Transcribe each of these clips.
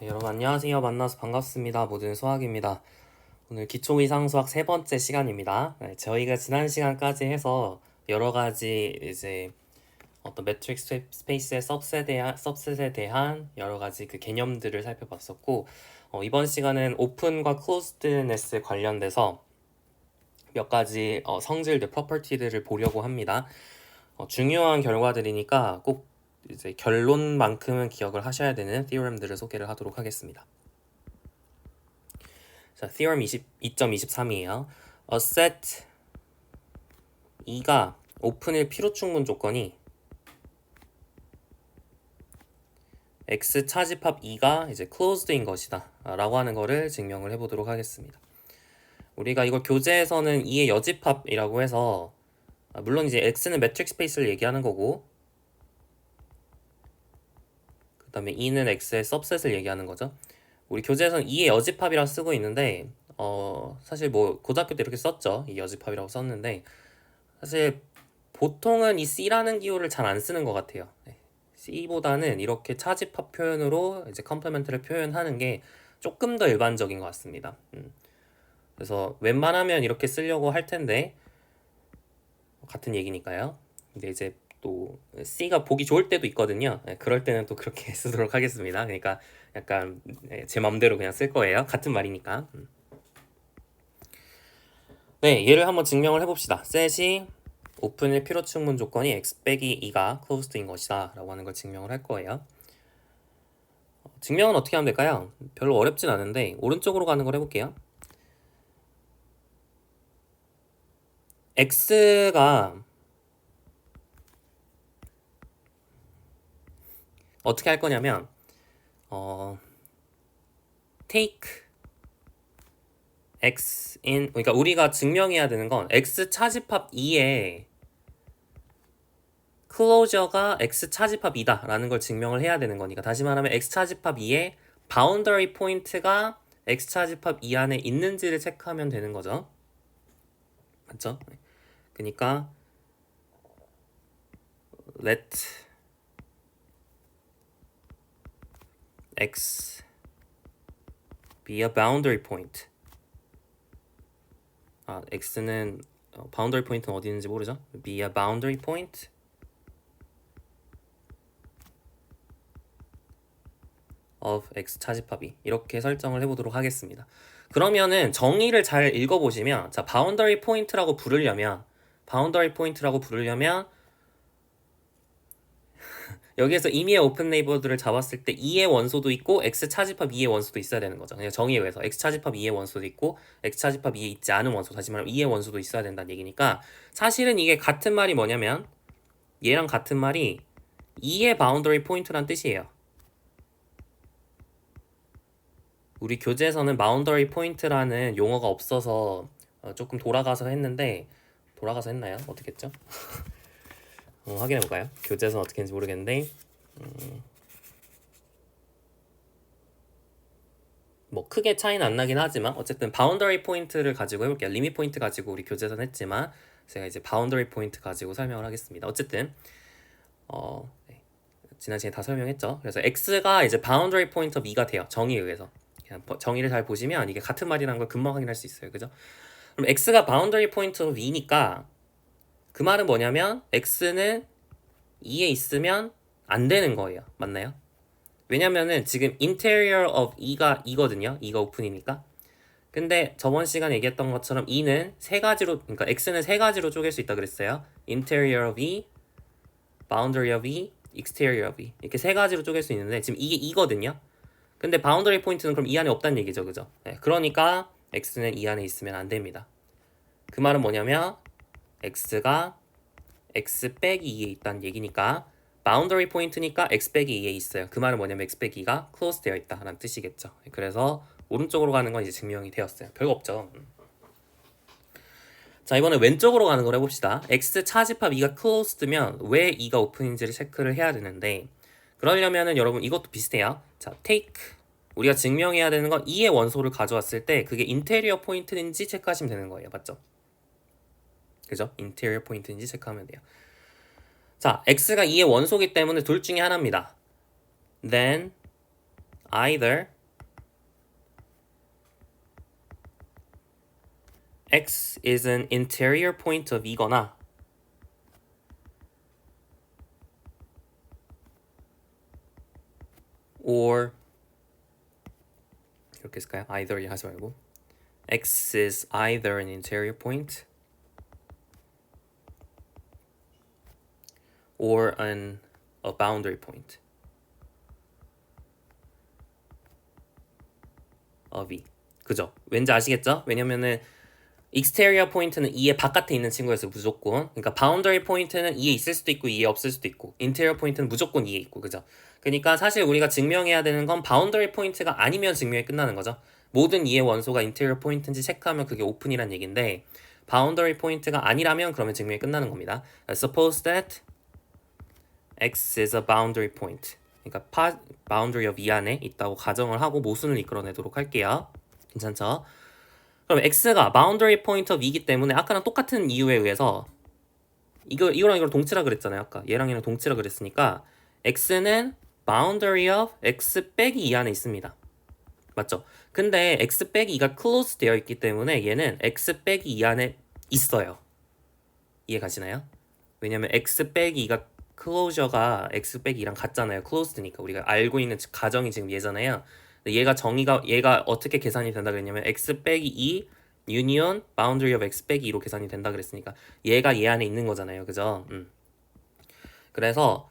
네, 여러분 안녕하세요. 만나서 반갑습니다. 모든 수학입니다. 오늘 기초이상수학 세 번째 시간입니다. 네, 저희가 지난 시간까지 해서 여러 가지 이제 어떤 매트릭스 스페이스의 सब셋에 대한 여러 가지 그 개념들을 살펴봤었고, 이번 시간은 오픈과 클로즈드네스 관련돼서 몇 가지 성질들, 프로퍼티들을 보려고 합니다. 중요한 결과들이니까 꼭 이제 결론만큼은 기억을 하셔야 되는 theorem들을 소개를 하도록 하겠습니다. 자, theorem 2.23이에요. A set 2가 오픈일 필요 충분 조건이 x 차집합 2가 이제 closed인 것이다 라고 하는 거를 증명을 해보도록 하겠습니다. 우리가 이걸 교재에서는 2의 여집합이라고 해서 물론 이제 x는 매트릭 스페이스를 얘기하는 거고 그 다음에 2는 x의 सब셋을 얘기하는 거죠. 우리 교재에서는 2의 여집합이라고 쓰고 있는데 사실 뭐 고등학교 때 이렇게 썼죠. 이 여집합이라고 썼는데 사실 보통은 이 C라는 기호를 잘 안 쓰는 것 같아요. C보다는 이렇게 차집합 표현으로 이제 컴플레멘트를 표현하는 게 조금 더 일반적인 것 같습니다. 그래서 웬만하면 이렇게 쓰려고 할 텐데 같은 얘기니까요. 근데 이제 또 C가 보기 좋을 때도 있거든요. 그럴 때는 또 그렇게 쓰도록 하겠습니다. 그러니까 약간 제 맘대로 그냥 쓸 거예요. 같은 말이니까. 네, 얘를 한번 증명을 해봅시다. 셋이 오픈일 필요 충분 조건이 x 빼기 2가 closed인 것이다 라고 하는 걸 증명을 할 거예요. 증명은 어떻게 하면 될까요? 별로 어렵진 않은데 오른쪽으로 가는 걸 해볼게요. x가 어떻게 할 거냐면 take x in, 그러니까 우리가 증명해야 되는 건 x 차집합 2에 클로저가 x 차집합 2다 라는 걸 증명을 해야 되는 거니까, 다시 말하면 x 차집합 2에 바운더리 포인트가 x 차집합 2 안에 있는지를 체크하면 되는 거죠. 맞죠? 그러니까 let x be a boundary point. x는 boundary point는 어디 있는지 모르죠? be a boundary point of x 차집합2 이렇게 설정을 해보도록 하겠습니다. 그러면은 정의를 잘 읽어보시면, 자, boundary point라고 부르려면 여기에서 임의의 오픈 네이버들을 잡았을 때 2의 원소도 있고 x 차집합 2의 원소도 있어야 되는 거죠. 그냥 정의에 의해서 x 차집합 2의 원소도 있고 x 차집합 2에 있지 않은 원소, 다시 말하면 2의 원소도 있어야 된다는 얘기니까, 사실은 이게 같은 말이 뭐냐면 얘랑 같은 말이 2의 바운더리 포인트란 뜻이에요. 우리 교재에서는 바운더리 포인트라는 용어가 없어서 조금 돌아가서 했는데, 돌아가서 했나요? 어떻게 했죠? 확인해볼까요? 교재에서는 어떻게 했는지 모르겠는데 뭐 크게 차이는 안 나긴 하지만 어쨌든 바운더리 포인트를 가지고 해볼게요. 리밋 포인트 가지고 우리 교재에서는 했지만 제가 이제 바운더리 포인트 가지고 설명을 하겠습니다. 어쨌든 네. 지난 시간에 다 설명했죠. 그래서 x가 이제 바운더리 포인트 of 2가 돼요. 정의에 의해서. 그냥 정의를 잘 보시면 이게 같은 말이라는 걸 금방 확인할 수 있어요. 그죠? 그럼 x가 바운더리 포인트 of 2니까 그 말은 뭐냐면 x는 2에 있으면 안 되는 거예요. 맞나요? 왜냐면은 지금 interior of 2가 2거든요. 2가 오픈이니까. 근데 저번 시간에 얘기했던 것처럼 2는 세 가지로, 그러니까 x는 세 가지로 쪼갤 수 있다 그랬어요. interior of 2, boundary of 2, exterior of 2. 이렇게 세 가지로 쪼갤 수 있는데 지금 이게 2거든요. 근데 바운더리 포인트는 그럼 이 안에 없다는 얘기죠. 그죠? 네, 그러니까 x는 이 안에 있으면 안 됩니다. 그 말은 뭐냐면 x가 x 빼기 2에 있다는 얘기니까 바운더리 포인트니까 x 빼기 2에 있어요. 그 말은 뭐냐면 x 빼기 2가 close 되어 있다라는 뜻이겠죠. 그래서 오른쪽으로 가는 건 이제 증명이 되었어요. 별거 없죠. 자, 이번에 왼쪽으로 가는 걸 해봅시다. x 차집합 2가 closed면 왜 2가 오픈인지를 체크를 해야 되는데, 그러려면은 여러분 이것도 비슷해요. 자, take, 우리가 증명해야 되는 건 2의 원소를 가져왔을 때 그게 인테리어 포인트인지 체크하시면 되는 거예요. 맞죠? 그죠? 인테리어 포인트인지 체크하면 돼요. 자, x가 2의 원소기 때문에 둘 중에 하나입니다. Then either x is an interior point of E거나 or 이렇게 쓸까요? either 하지 말고 x is either an interior point or a boundary point of E. 그죠? 왠지 아시겠죠? 왜냐면은 exterior 포인트는 E의 바깥에 있는 친구였어요. 무조건. 그러니까 boundary 포인트는 E에 있을 수도 있고 E에 없을 수도 있고 interior 포인트는 무조건 E에 있고 그죠? 그러니까 사실 우리가 증명해야 되는 건 boundary 포인트가 아니면 증명이 끝나는 거죠. 모든 E의 원소가 interior 포인트인지 체크하면 그게 오픈이란 얘기인데 boundary 포인트가 아니라면 그러면 증명이 끝나는 겁니다. Suppose that X is a boundary point. 그러니까 boundary of E 안에 있다고 가정을 하고 모순을 이끌어내도록 할게요. 괜찮죠? 그럼 X가 boundary point of E이기 때문에 아까랑 똑같은 이유에 의해서 이거랑 동치라 그랬잖아요. 아까 얘랑 얘랑 동치라 그랬으니까 X는 boundary of X 빼기 2 안에 있습니다. 맞죠? 근데 X 빼기 2가 close 되어 있기 때문에 얘는 X 빼기 2 안에 있어요. 이해 가시나요? 왜냐면 X 빼기 2가 closure가 X 빼기 2랑 같잖아요. closed니까 우리가 알고 있는 가정이 지금 얘잖아요. 얘가 어떻게 계산이 된다 그랬냐면 X 빼기 2 union boundary of X 빼기 2로 계산이 된다 그랬으니까 얘가 얘 안에 있는 거잖아요. 그죠? 그래서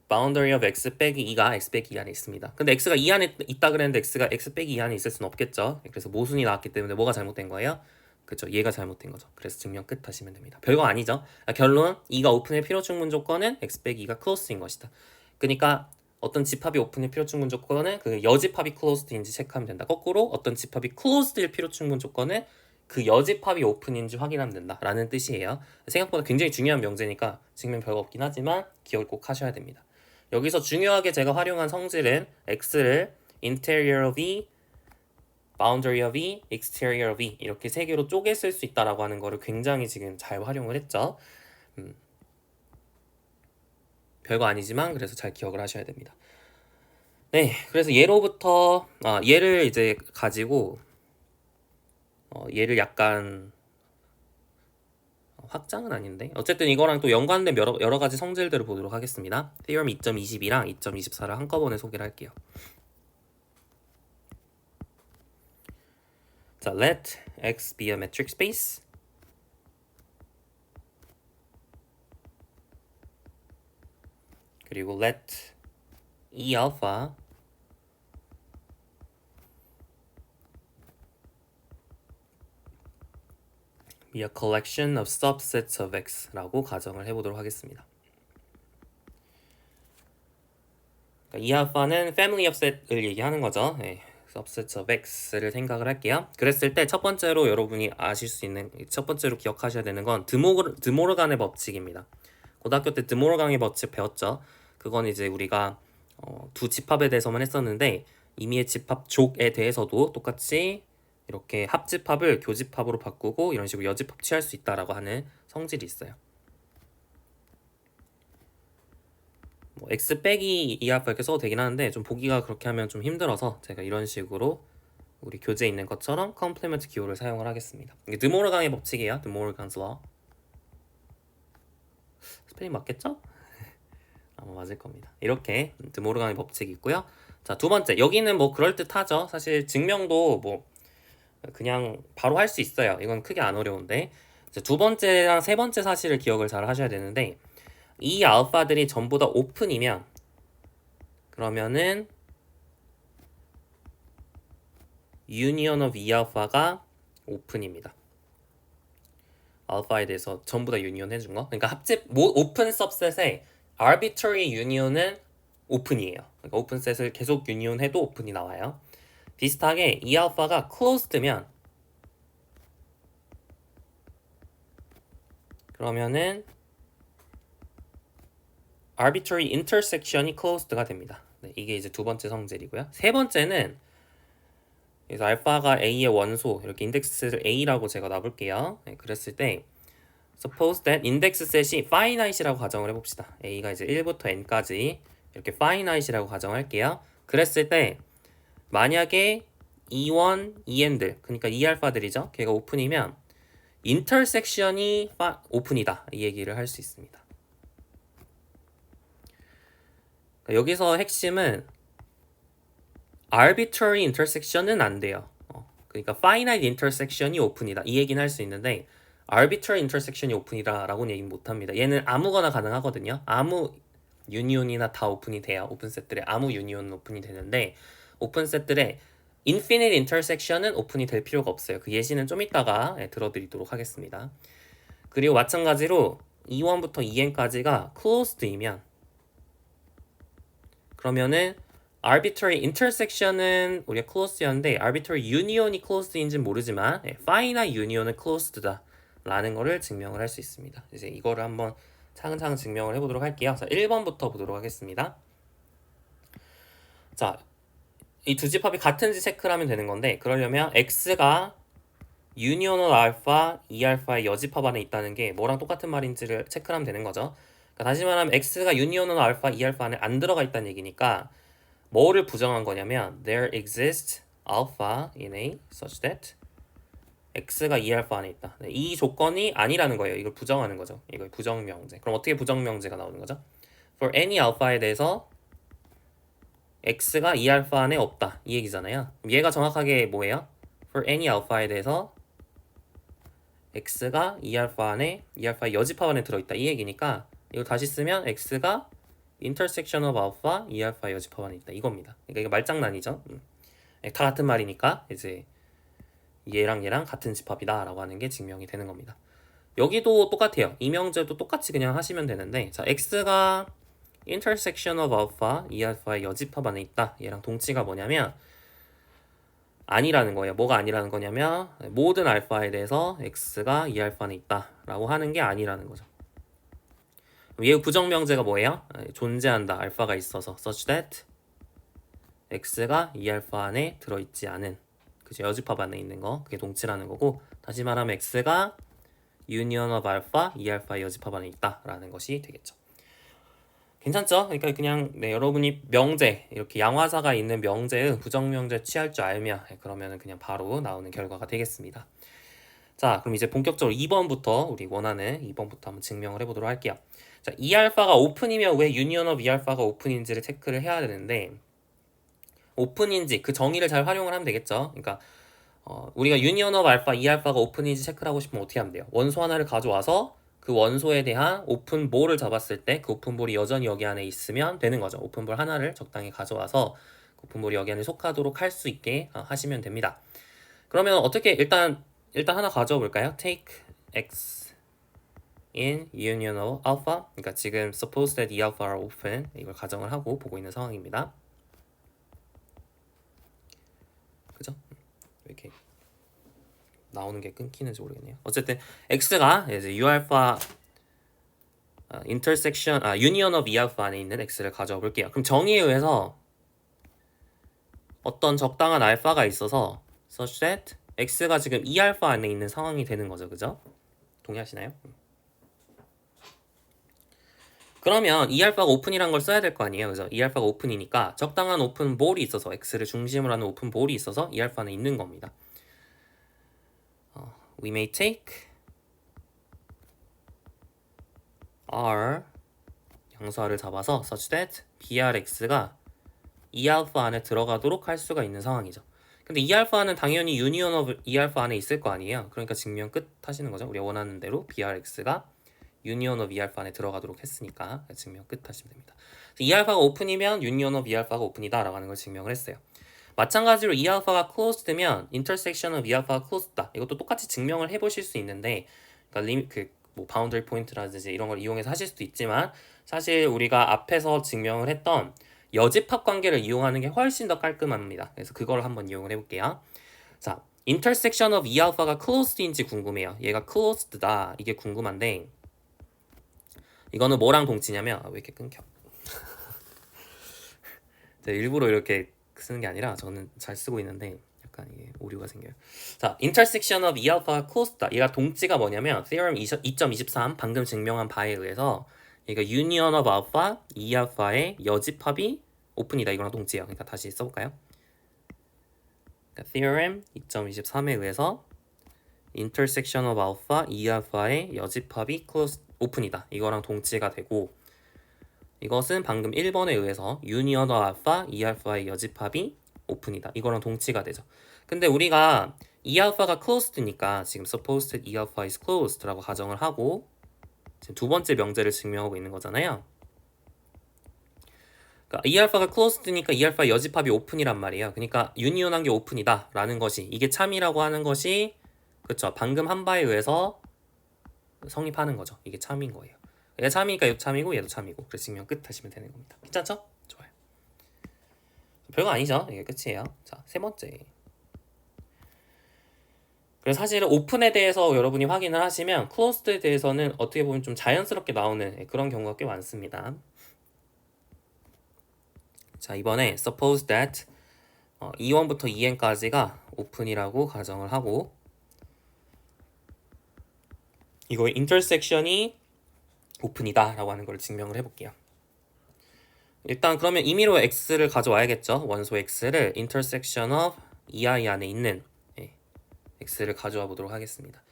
boundary of X 빼기 2가 X 빼기 2 안에 있습니다. 근데 X가 2 안에 있다 그랬는데 X가 X 빼기 2 안에 있을 수는 없겠죠. 그래서 모순이 나왔기 때문에 뭐가 잘못된 거예요? 그쵸, 얘가 잘못된 거죠. 그래서 증명 끝 하시면 됩니다. 별거 아니죠. 결론 2가 오픈의 필요 충분 조건은 X 빼기 2가 closed인 것이다. 그러니까 어떤 집합이 오픈의 필요 충분 조건은 그 여집합이 closed인지 체크하면 된다. 거꾸로 어떤 집합이 closed일 필요 충분 조건은 그 여집합이 오픈인지 확인하면 된다 라는 뜻이에요. 생각보다 굉장히 중요한 명제니까 증명 별거 없긴 하지만 기억을 꼭 하셔야 됩니다. 여기서 중요하게 제가 활용한 성질은 X를 interior of E, boundary of E, exterior of E 이렇게 세 개로 쪼개 쓸 수 있다라고 하는 거를 굉장히 지금 잘 활용을 했죠. 별거 아니지만 그래서 잘 기억을 하셔야 됩니다. 네, 그래서 예로부터 얘를 이제 가지고 얘를 약간 확장은 아닌데 어쨌든 이거랑 또 연관된 여러 가지 성질들을 보도록 하겠습니다. Theorem 2.22랑 2.24를 한꺼번에 소개를 할게요. 자, let X be a metric space. 그리고 let E alpha be a collection of subsets of X라고 가정을 해보도록 하겠습니다. 그러니까 E alpha는 family of set을 얘기하는 거죠. 네. subset of x를 생각을 할게요. 그랬을 때 첫 번째로 여러분이 아실 수 있는 첫 번째로 기억하셔야 되는 건 드모르간의 법칙입니다. 고등학교 때 드모르간의 법칙 배웠죠. 그건 이제 우리가 두 집합에 대해서만 했었는데 임의의 집합족에 대해서도 똑같이 이렇게 합집합을 교집합으로 바꾸고 이런 식으로 여집합 취할 수 있다라고 하는 성질이 있어요. 뭐 x 빼기 2알파 이렇게 써도 되긴 하는데 좀 보기가 그렇게 하면 좀 힘들어서 제가 이런 식으로 우리 교재에 있는 것처럼 컴플리먼트 기호를 사용을 하겠습니다. 이게 드모르간의 법칙이에요. 드모르간's law. 스펠링 맞겠죠? 아마 맞을 겁니다. 이렇게 드모르간의 법칙이 있고요. 자, 두 번째 여기는 뭐 그럴듯하죠. 사실 증명도 뭐 그냥 바로 할 수 있어요. 이건 크게 안 어려운데 두 번째랑 세 번째 사실을 기억을 잘 하셔야 되는데 이 알파들이 전부 다 오픈이면 그러면은 union of E 알파가 오픈입니다. 알파에 대해서 전부 다 유니온 해준 거. 그러니까 오픈 सब셋의 arbitrary union은 오픈이에요. 그러니까 오픈 셋을 계속 유니온 해도 오픈이 나와요. 비슷하게 E 알파가 closed면 그러면은 arbitrary intersection이 closed가 됩니다. 네, 이게 이제 두 번째 성질이고요. 세 번째는 그래서 알파가 A의 원소 이렇게 인덱스를 A라고 제가 놔볼게요. 네, 그랬을 때 suppose that index set이 finite이라고 가정을 해봅시다. A가 이제 1부터 n까지 이렇게 finite이라고 가정할게요. 그랬을 때 만약에 E1, EN들 그러니까 E알파들이죠. 걔가 오픈이면 인터섹션이 오픈이다 이 얘기를 할 수 있습니다. 그러니까 여기서 핵심은 arbitrary intersection은 안 돼요. 그러니까 finite intersection이 오픈이다 이 얘기는 할 수 있는데 arbitrary intersection이 오픈이다 라고는 얘기는 못합니다. 얘는 아무거나 가능하거든요. 아무 유니온이나 다 오픈이 돼요. 오픈 셋들의 아무 유니온은 오픈이 되는데 오픈 셋들의 infinite intersection은 오픈이 될 필요가 없어요. 그 예시는 좀 이따가 들어드리도록 하겠습니다. 그리고 마찬가지로 E1부터 EN까지가 closed이면 그러면은 arbitrary intersection은 우리가 closed였는데 arbitrary union이 closed인지는 모르지만 finite union은 closed다 라는 거를 증명을 할 수 있습니다. 이제 이거를 한번 차근차근 증명을 해보도록 할게요. 자, 1번부터 보도록 하겠습니다. 자, 이 두 집합이 같은지 체크를 하면 되는 건데 그러려면 x가 유니온을 알파, E알파의 여집합 안에 있다는 게 뭐랑 똑같은 말인지를 체크를 하면 되는 거죠. 그러니까 다시 말하면 x가 유니온을 알파, E알파 안에 안 들어가 있다는 얘기니까 뭐를 부정한 거냐면 there exists alpha in A such that x가 E알파 안에 있다. 이 조건이 아니라는 거예요. 이걸 부정하는 거죠. 이걸 부정명제. 그럼 어떻게 부정명제가 나오는 거죠? For any alpha에 대해서 x가 E알파 안에 없다. 이 얘기잖아요. 얘가 정확하게 뭐예요? For any alpha에 대해서 x가 E알파 안에 E알파의 여집합 안에 들어있다. 이 얘기니까 이거 다시 쓰면 x가 intersection of alpha E알파의 여집합 안에 있다. 이겁니다. 그러니까 이거 말장난이죠. 다 같은 말이니까 이제 얘랑 얘랑 같은 집합이다 라고 하는 게 증명이 되는 겁니다. 여기도 똑같아요. 이 명제도 똑같이 그냥 하시면 되는데 자 x가 intersection of alpha E알파의 여집합 안에 있다. 얘랑 동치가 뭐냐면 아니라는 거예요. 뭐가 아니라는 거냐면 모든 알파에 대해서 x가 E알파 안에 있다 라고 하는 게 아니라는 거죠. 얘 부정명제가 뭐예요? 존재한다. 알파가 있어서 such that x가 E알파 안에 들어있지 않은 그죠? 여집합 안에 있는 거 그게 동치라는 거고 다시 말하면 x가 union of alpha E알파의 여집합 안에 있다 라는 것이 되겠죠. 괜찮죠? 그러니까 그냥 여러분이 명제 이렇게 양화사가 있는 명제의 부정명제 취할 줄 알면 그러면은 그냥 바로 나오는 결과가 되겠습니다. 자, 그럼 이제 본격적으로 2번부터 우리 원하는 2번부터 한번 증명을 해보도록 할게요. 자, E알파가 오픈이면 왜 union of E알파가 오픈인지를 체크를 해야 되는데 오픈인지 그 정의를 잘 활용을 하면 되겠죠. 그러니까 우리가 union of alpha, E알파가 오픈인지 체크를 하고 싶으면 어떻게 하면 돼요? 원소 하나를 가져와서 그 원소에 대한 오픈볼을 잡았을 때 그 오픈볼이 여전히 여기 안에 있으면 되는 거죠. 오픈볼 하나를 적당히 가져와서 그 오픈볼이 여기 안에 속하도록 할 수 있게 하시면 됩니다. 그러면 어떻게 일단 하나 가져와 볼까요? Take x in union of alpha. 그러니까 지금 suppose that E alpha are open 이걸 가정을 하고 보고 있는 상황입니다. 그죠? 이렇게 나오는 게 끊기는지 모르겠네요. 어쨌든 x가 이제 u알파 intersection union of E알파 안에 있는 x를 가져와 볼게요. 그럼 정의에 의해서 어떤 적당한 알파가 있어서 such that x가 지금 E알파 안에 있는 상황이 되는 거죠. 그죠? 동의하시나요? 그러면 E알파가 오픈이란 걸 써야 될 거 아니에요. 그죠? E알파가 오픈이니까 적당한 오픈 볼이 있어서 x를 중심으로 하는 오픈 볼이 있어서 E알파 안에 있는 겁니다. We may take R 양수화를 잡아서 such that BRX가 E알파 안에 들어가도록 할 수가 있는 상황이죠. 근데 E알파는 당연히 union of E알파 안에 있을 거 아니에요. 그러니까 증명 끝 하시는 거죠. 우리가 원하는 대로 BRX가 union of E알파 안에 들어가도록 했으니까 증명 끝 하시면 됩니다. E알파가 오픈이면 union of E알파가 오픈이다 라고 하는 걸 증명을 했어요. 마찬가지로 E알파가 closed면 intersection of E알파가 closed다. 이것도 똑같이 증명을 해보실 수 있는데 그러니까 뭐 바운더리 포인트라든지 이런 걸 이용해서 하실 수도 있지만 사실 우리가 앞에서 증명을 했던 여집합 관계를 이용하는 게 훨씬 더 깔끔합니다. 그래서 그걸 한번 이용을 해볼게요. 자, intersection of E알파가 closed인지 궁금해요. 얘가 closed다 이게 궁금한데 이거는 뭐랑 동치냐면 왜 이렇게 끊겨? 일부러 이렇게 쓰는 게 아니라 저는 잘 쓰고 있는데 약간 이게 오류가 생겨요. 자, intersection of E알파가 closed다. 얘가 동치가 뭐냐면 theorem 2.23 방금 증명한 바에 의해서 얘가 union of alpha, E알파의 여집합이 오픈이다. 이거랑 동치예요. 그러니까 다시 써볼까요? 그러니까 theorem 2.23에 의해서 intersection of alpha, E알파의 여집합이 close, 오픈이다. 이거랑 동치가 되고 이것은 방금 1번에 의해서 union of alpha, E알파의 여집합이 오픈이다. 이거랑 동치가 되죠. 근데 우리가 E알파가 closed니까 지금 supposed E알파 is closed라고 가정을 하고 지금 두 번째 명제를 증명하고 있는 거잖아요. 그러니까 E알파가 closed니까 E알파의 여집합이 오픈이란 말이에요. 그러니까 union한 게 오픈이다 라는 것이 이게 참이라고 하는 것이 그쵸 방금 한 바에 의해서 성립하는 거죠. 이게 참인 거예요. 얘가 참이니까 얘도 참이고 얘도 참이고 그래서 증명 끝 하시면 되는 겁니다. 괜찮죠? 좋아요. 별거 아니죠? 이게 끝이에요. 자, 세 번째. 그래서 사실은 오픈에 대해서 여러분이 확인을 하시면 클로스드에 대해서는 어떻게 보면 좀 자연스럽게 나오는 그런 경우가 꽤 많습니다. 자, 이번에 suppose that E1부터 EN까지가 오픈이라고 가정을 하고 이거의 intersection이 오픈이다 라고 하는 걸 증명을 해볼게요. 일단 그러면 임의로 x를 가져와야겠죠. 원소 x를 intersection of EI 안에 있는 x를 가져와 보도록 하겠습니다.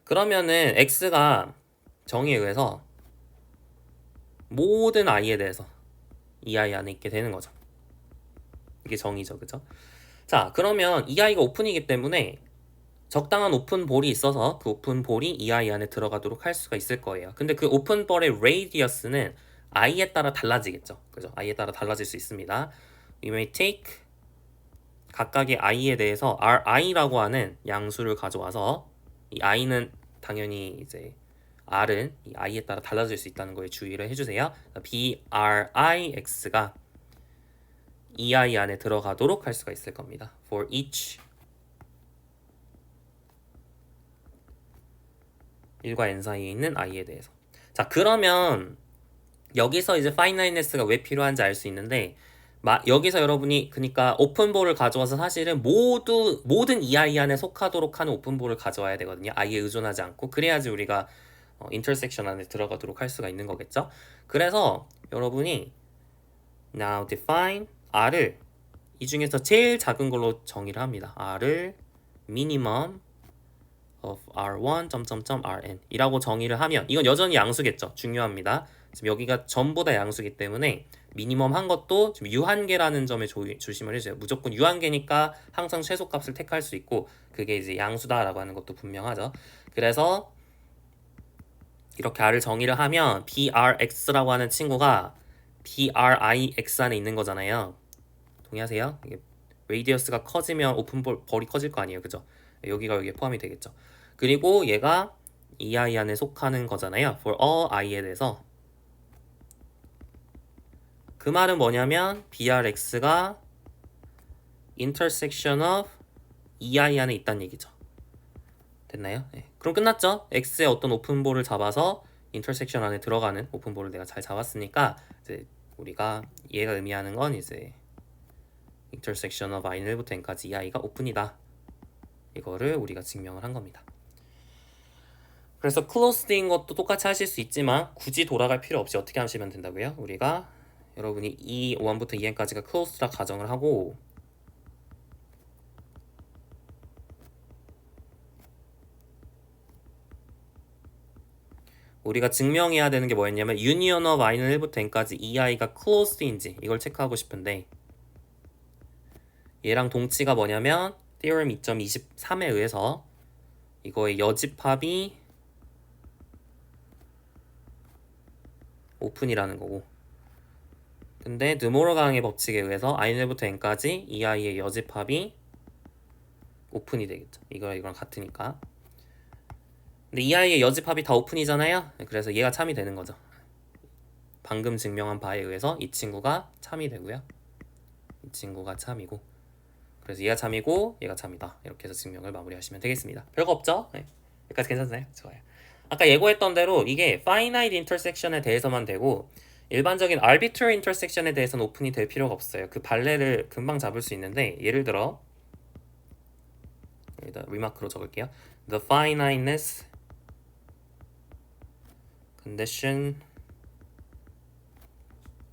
그러면은 x가 정의에 의해서 모든 i에 대해서 EI 안에 있게 되는 거죠. 이게 정의죠. 그죠? 자, 그러면 EI가 오픈이기 때문에 적당한 오픈볼이 있어서 그 오픈볼이 EI 안에 들어가도록 할 수가 있을 거예요. 근데 그 오픈볼의 radius는 i에 따라 달라지겠죠. 그죠? i에 따라 달라질 수 있습니다. We may take 각각의 i에 대해서 ri라고 하는 양수를 가져와서 이 i는 당연히 이제 r은 이 i에 따라 달라질 수 있다는 거에 주의를 해주세요. brix가 ei 안에 들어가도록 할 수가 있을 겁니다. For each 1과 n 사이에 있는 i에 대해서. 자, 그러면 여기서 이제 finiteness가 왜 필요한지 알 수 있는데 여기서 여러분이 그러니까 오픈볼을 가져와서 사실은 모든 EI 안에 속하도록 하는 오픈볼을 가져와야 되거든요. i에 의존하지 않고 그래야지 우리가 인터섹션 안에 들어가도록 할 수가 있는 거겠죠. 그래서 여러분이 now define r을 이 중에서 제일 작은 걸로 정의를 합니다. r을 minimum of r1 rn 이라고 정의를 하면 이건 여전히 양수겠죠. 중요합니다. 지금 여기가 전부 다 양수기 때문에 미니멈 한 것도 지금 유한계라는 점에 조심을 해주세요. 무조건 유한계니까 항상 최소값을 택할 수 있고 그게 이제 양수다라고 하는 것도 분명하죠. 그래서 이렇게 r을 정의를 하면 brx라고 하는 친구가 brix 안에 있는 거잖아요. 동의하세요? 이게 레이디어스가 커지면 오픈볼이 커질 거 아니에요. 그죠? 여기가 여기에 포함이 되겠죠. 그리고 얘가 EI 안에 속하는 거잖아요. For all i에 대해서 그 말은 뭐냐면 brx가 intersection of EI 안에 있다는 얘기죠. 됐나요? 네. 그럼 끝났죠? x의 어떤 오픈볼을 잡아서 intersection 안에 들어가는 오픈볼을 내가 잘 잡았으니까 이제 우리가 얘가 의미하는 건 이제 intersection of i는 1부터 n까지 EI가 오픈이다. 이거를 우리가 증명을 한 겁니다. 그래서 closed인 것도 똑같이 하실 수 있지만 굳이 돌아갈 필요 없이 어떻게 하시면 된다고요? 우리가 여러분이 E1부터 EN까지가 closed라 가정을 하고 우리가 증명해야 되는 게 뭐였냐면 union of i는 1부터 n까지 EI가 closed인지 이걸 체크하고 싶은데 얘랑 동치가 뭐냐면 theorem 2.23에 의해서 이거의 여집합이 오픈이라는 거고 근데 드모로강의 법칙에 의해서 i는 1부터 n까지 EI의 여집합이 오픈이 되겠죠. 이거랑 같으니까. 근데 EI의 여집합이 다 오픈이잖아요. 그래서 얘가 참이 되는 거죠. 방금 증명한 바에 의해서 이 친구가 참이 되고요. 이 친구가 참이고 그래서 얘가 참이고 얘가 참이다. 이렇게 해서 증명을 마무리하시면 되겠습니다. 별거 없죠? 네. 여기까지 괜찮나요? 좋아요. 아까 예고했던 대로 이게 finite intersection에 대해서만 되고 일반적인 arbitrary intersection에 대해서는 오픈이 될 필요가 없어요. 그 발레를 금방 잡을 수 있는데 예를 들어 여기다 리마크로 적을게요. The finiteness condition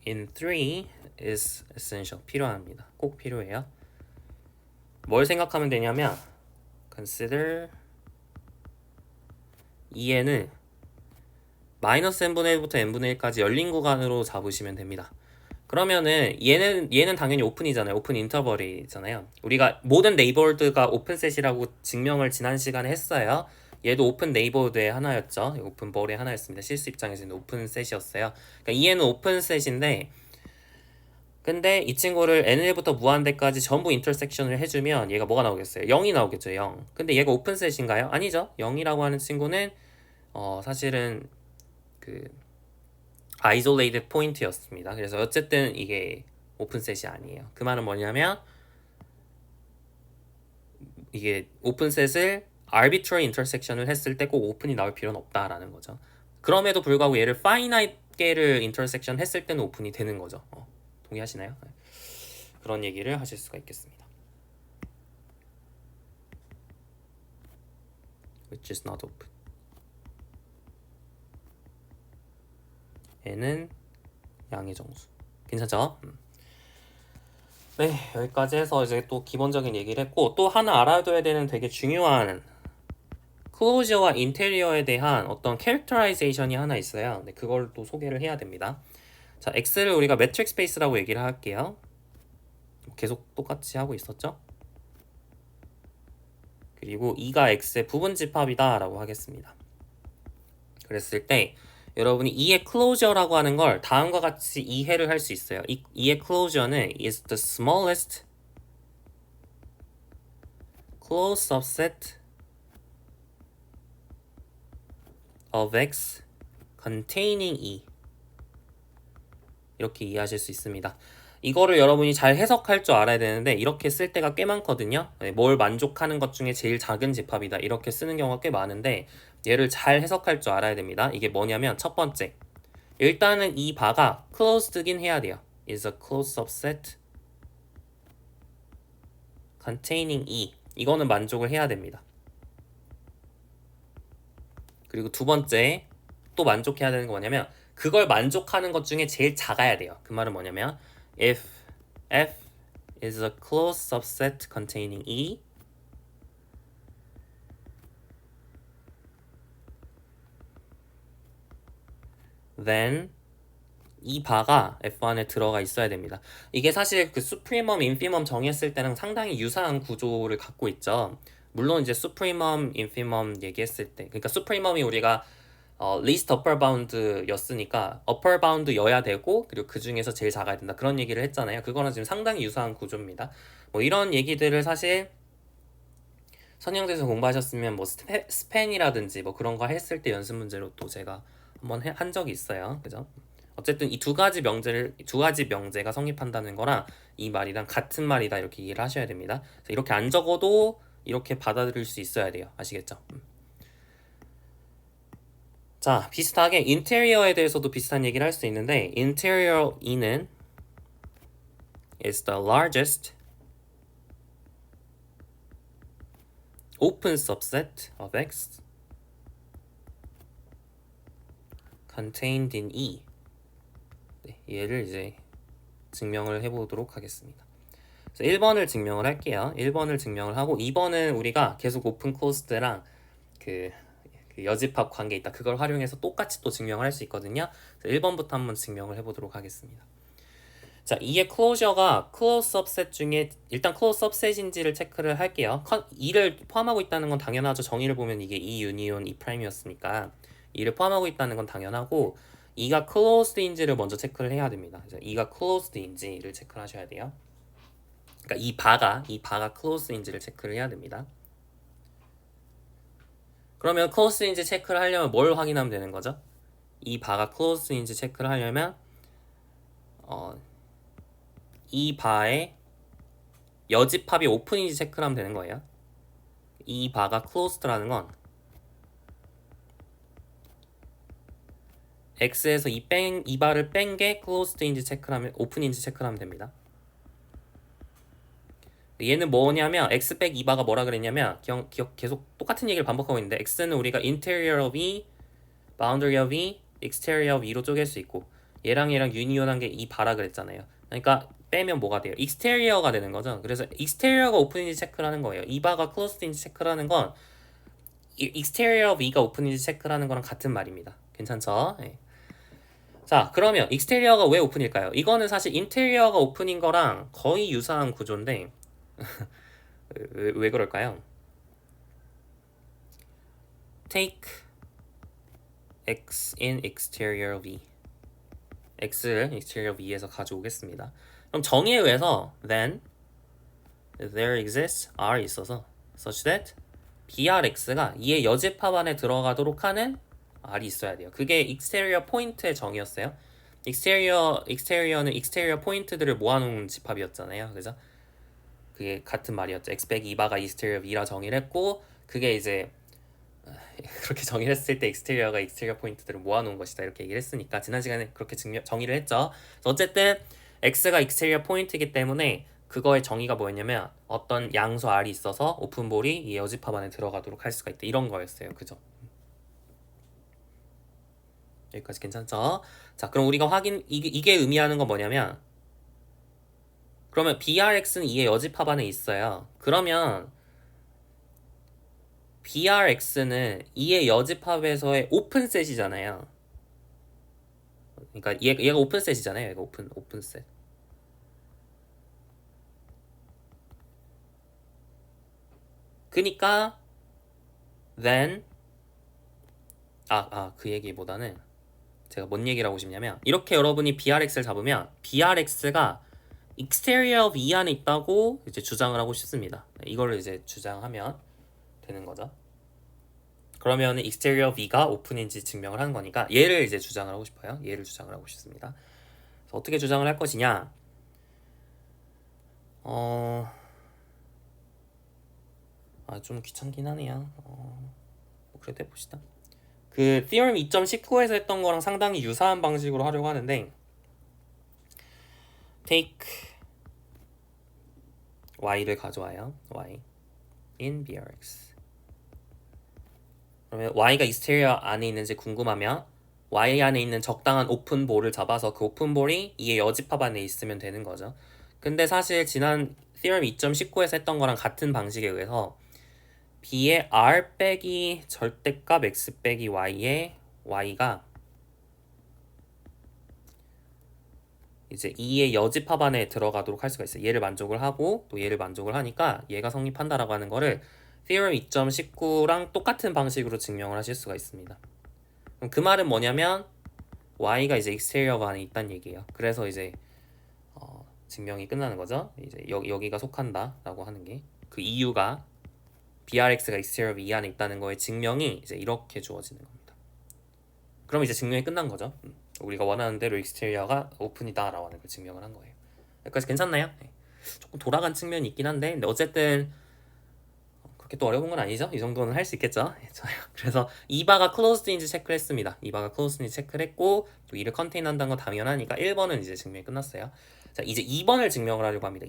in 3 is essential. 필요합니다. 꼭 필요해요. 뭘 생각하면 되냐면 consider EN은 마이너스 n분의 1부터 n분의 1까지 열린 구간으로 잡으시면 됩니다. 그러면은 얘는 당연히 오픈이잖아요. 오픈 인터벌이잖아요. 우리가 모든 네이버드가 오픈셋이라고 증명을 지난 시간에 했어요. 얘도 오픈 네이버드의 하나였죠. 오픈 벌의 하나였습니다. 실수 입장에서는 오픈셋이었어요. 그러니까 얘는 오픈셋인데 근데 이 친구를 n1부터 무한대까지 전부 인터섹션을 해주면 얘가 뭐가 나오겠어요? 0이 나오겠죠. 0. 근데 얘가 오픈셋인가요? 아니죠. 0이라고 하는 친구는 사실은 그 isolated point였습니다. 그래서 어쨌든 이게 오픈셋이 아니에요. 그 말은 뭐냐면 이게 오픈셋을 arbitrary intersection을 했을 때 꼭 오픈이 나올 필요는 없다라는 거죠. 그럼에도 불구하고 얘를 finite 개를 intersection 했을 때는 오픈이 되는 거죠. 동의하시나요? 그런 얘기를 하실 수가 있겠습니다. which is not open. 얘는 양의 정수. 괜찮죠? 네, 여기까지 해서 이제 또 기본적인 얘기를 했고 또 하나 알아둬야 되는 되게 중요한 클로저와 인테리어에 대한 어떤 캐릭터라이제이션이 하나 있어요. 네, 그걸 또 소개를 해야 됩니다. 자, X를 우리가 매트릭 스페이스라고 얘기를 할게요. 계속 똑같이 하고 있었죠? 그리고 E가 X의 부분 집합이다 라고 하겠습니다. 그랬을 때 여러분이 E의 클로저라고 하는 걸 다음과 같이 이해를 할 수 있어요. E의 클로저는 is the smallest closed subset of X containing E 이렇게 이해하실 수 있습니다. 이거를 여러분이 잘 해석할 줄 알아야 되는데 이렇게 쓸 때가 꽤 많거든요. 뭘 만족하는 것 중에 제일 작은 집합이다 이렇게 쓰는 경우가 꽤 많은데 얘를 잘 해석할 줄 알아야 됩니다. 이게 뭐냐면 첫 번째 일단은 이 바가 closed긴 해야 돼요. is a closed subset containing E 이거는 만족을 해야 됩니다. 그리고 두 번째 또 만족해야 되는 거 뭐냐면 그걸 만족하는 것 중에 제일 작아야 돼요. 그 말은 뭐냐면 if F is a closed subset containing E then 이 바가 F 안에 들어가 있어야 됩니다. 이게 사실 그 수프리멈, 인피멈 정의했을 때랑 상당히 유사한 구조를 갖고 있죠. 물론 이제 수프리멈, 인피멈 얘기했을 때 그러니까 수프리멈이 우리가 least upper bound였으니까 upper bound여야 되고 그리고 그 중에서 제일 작아야 된다 그런 얘기를 했잖아요. 그거는 지금 상당히 유사한 구조입니다. 뭐 이런 얘기들을 사실 선형대에서 공부하셨으면 뭐 스팬이라든지 뭐 그런 거 했을 때 연습 문제로 또 제가 한번 한 적이 있어요. 그죠? 어쨌든 이 두 가지 명제가 성립한다는 거랑 이 말이랑 같은 말이다 이렇게 이해를 하셔야 됩니다. 이렇게 안 적어도 이렇게 받아들일 수 있어야 돼요. 아시겠죠? 자, 비슷하게 인테리어에 대해서도 비슷한 얘기를 할 수 있는데 interior E는 is the largest open subset of X contained in E. 네, 얘를 이제 증명을 해보도록 하겠습니다. 그래서 1번을 증명을 할게요. 1번을 증명을 하고 2번은 우리가 계속 오픈 클로스드랑 그 여집합 관계 있다. 그걸 활용해서 똑같이 또 증명을 할 수 있거든요. 그래서 1번부터 한번 증명을 해보도록 하겠습니다. 자, 이의 클로저가 클로즈 सब셋 중에 일단 클로즈 सब셋인지를 체크를 할게요. 2를 포함하고 있다는 건 당연하죠. 정의를 보면 이게 E 유니온 E 프라임이었으니까 2를 포함하고 있다는 건 당연하고 2가 closed인지를 먼저 체크를 해야 됩니다. 그래서 2가 closed인지를 체크를 하셔야 돼요. 그러니까 이 바가 closed인지를 체크를 해야 됩니다. 그러면 closed인지 체크를 하려면 뭘 확인하면 되는 거죠? 이 바가 closed인지 체크를 하려면 이 바의 여집합이 오픈인지 체크를 하면 되는 거예요. 이 바가 closed라는 건 X에서 이 바를 뺀 게 closed인지 체크를 하면 오픈인지 체크를 하면 됩니다. 얘는 뭐냐면 X 빼기 2바가 뭐라 그랬냐면 계속 똑같은 얘기를 반복하고 있는데 X는 우리가 interior of E, boundary of E, exterior of E로 쪼갤 수 있고 얘랑 유니온한 게 이 바라 그랬잖아요. 그러니까 빼면 뭐가 돼요? exterior가 되는 거죠. 그래서 exterior가 오픈인지 체크를 하는 거예요. 이 바가 closed인지 체크를 하는 건 exterior of E가 오픈인지 체크를 하는 거랑 같은 말입니다. 괜찮죠? 네. 자, 그러면 exterior가 왜 오픈일까요? 이거는 사실 interior가 오픈인 거랑 거의 유사한 구조인데 왜 그럴까요? take x in exterior v x를 exterior v에서 가져오겠습니다. 그럼 정의에 의해서 then there exists r이 있어서 such that brx가 이의 여집합 안에 들어가도록 하는 r이 있어야 돼요. 그게 exterior 포인트의 정의였어요. exterior는 exterior 포인트들을 모아놓은 집합이었잖아요. 그죠? 그게 같은 말이었죠. x 빼기 2바가 exterior v라 정의를 했고 그게 이제 그렇게 정의를 했을 때 exterior가 exterior 포인트들을 모아놓은 것이다 이렇게 얘기를 했으니까 지난 시간에 그렇게 정의를 했죠. 어쨌든 x가 exterior 포인트이기 때문에 그거의 정의가 뭐였냐면 어떤 양수 r이 있어서 오픈볼이 이 여집합 안에 들어가도록 할 수가 있다 이런 거였어요. 그죠? 여기까지 괜찮죠? 자, 그럼 우리가 이게 의미하는 건 뭐냐면 그러면 brx는 이의 여집합 안에 있어요. 그러면 brx는 이의 여집합에서의 오픈셋이잖아요. 그러니까 얘가 오픈셋이잖아요. 얘가 오픈셋. 그니까 then 그 얘기보다는 제가 뭔 얘기를 하고 싶냐면 이렇게 여러분이 brx를 잡으면 brx가 exterior of E 안에 있다고 이제 주장을 하고 싶습니다. 이거를 이제 주장하면 되는 거죠. 그러면 exterior of E가 오픈인지 증명을 하는 거니까 얘를 이제 주장을 하고 싶어요. 얘를 주장을 하고 싶습니다. 그래서 어떻게 주장을 할 것이냐? 좀 귀찮긴 하네요. 그래도 해봅시다. 그 theorem 2.19에서 했던 거랑 상당히 유사한 방식으로 하려고 하는데 take y를 가져와요. y in brx. 그러면 y가 exterior 안에 있는지 궁금하면 y 안에 있는 적당한 오픈볼을 잡아서 그 오픈볼이 이의 여집합 안에 있으면 되는 거죠. 근데 사실 지난 theorem 2.19에서 했던 거랑 같은 방식에 의해서 b의 r 빼기 절대값 x 빼기 y의 y가 이제 2의 여집합 안에 들어가도록 할 수가 있어요. 얘를 만족을 하고 또 얘를 만족을 하니까 얘가 성립한다라고 하는 거를 theorem 2.19랑 똑같은 방식으로 증명을 하실 수가 있습니다. 그럼 그 말은 뭐냐면 y가 이제 exterior 안에 있다는 얘기예요. 그래서 이제 증명이 끝나는 거죠. 이제 여기가 속한다라고 하는 게 그 이유가 brx가 exterior E 안에 있다는 거의 증명이 이제 이렇게 주어지는 겁니다. 그럼 이제 증명이 끝난 거죠. 우리가 원하는 대로 exterior가 오픈이다라고 하는 걸 증명을 한 거예요. 여기까지 괜찮나요? 네. 조금 돌아간 측면이 있긴 한데 근데 어쨌든 그렇게 또 어려운 건 아니죠? 이 정도는 할 수 있겠죠? 네, 좋아요. 그래서 이바가 closed인지 체크를 했습니다. 이바가 closed인지 체크를 했고 또 이를 컨테인 한다는 건 당연하니까 1번은 이제 증명이 끝났어요. 자, 이제 2번을 증명을 하려고 합니다.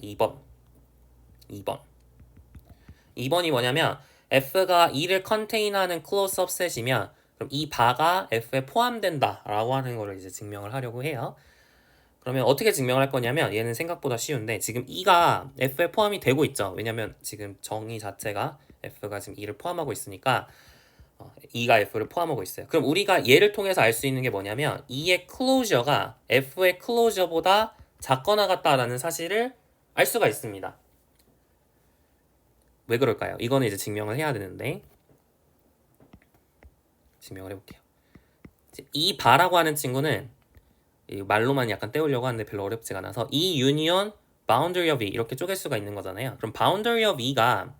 2번이 뭐냐면 f가 2를 컨테인하는 closed subset이면 그럼 이 바가 f에 포함된다 라고 하는 거를 이제 증명을 하려고 해요. 그러면 어떻게 증명을 할 거냐면 얘는 생각보다 쉬운데 지금 2가 f에 포함이 되고 있죠. 왜냐면 지금 정의 자체가 f가 지금 2를 포함하고 있으니까 2가 f를 포함하고 있어요. 그럼 우리가 얘를 통해서 알 수 있는 게 뭐냐면 2의 클로저가 f의 클로저보다 작거나 같다라는 사실을 알 수가 있습니다. 왜 그럴까요? 이거는 이제 증명을 해야 되는데 증명을 해볼게요. 이 바라고 하는 친구는 말로만 약간 떼우려고 하는데 별로 어렵지가 않아서 이 유니온 boundary of E 이렇게 쪼갤 수가 있는 거잖아요. 그럼 boundary of E가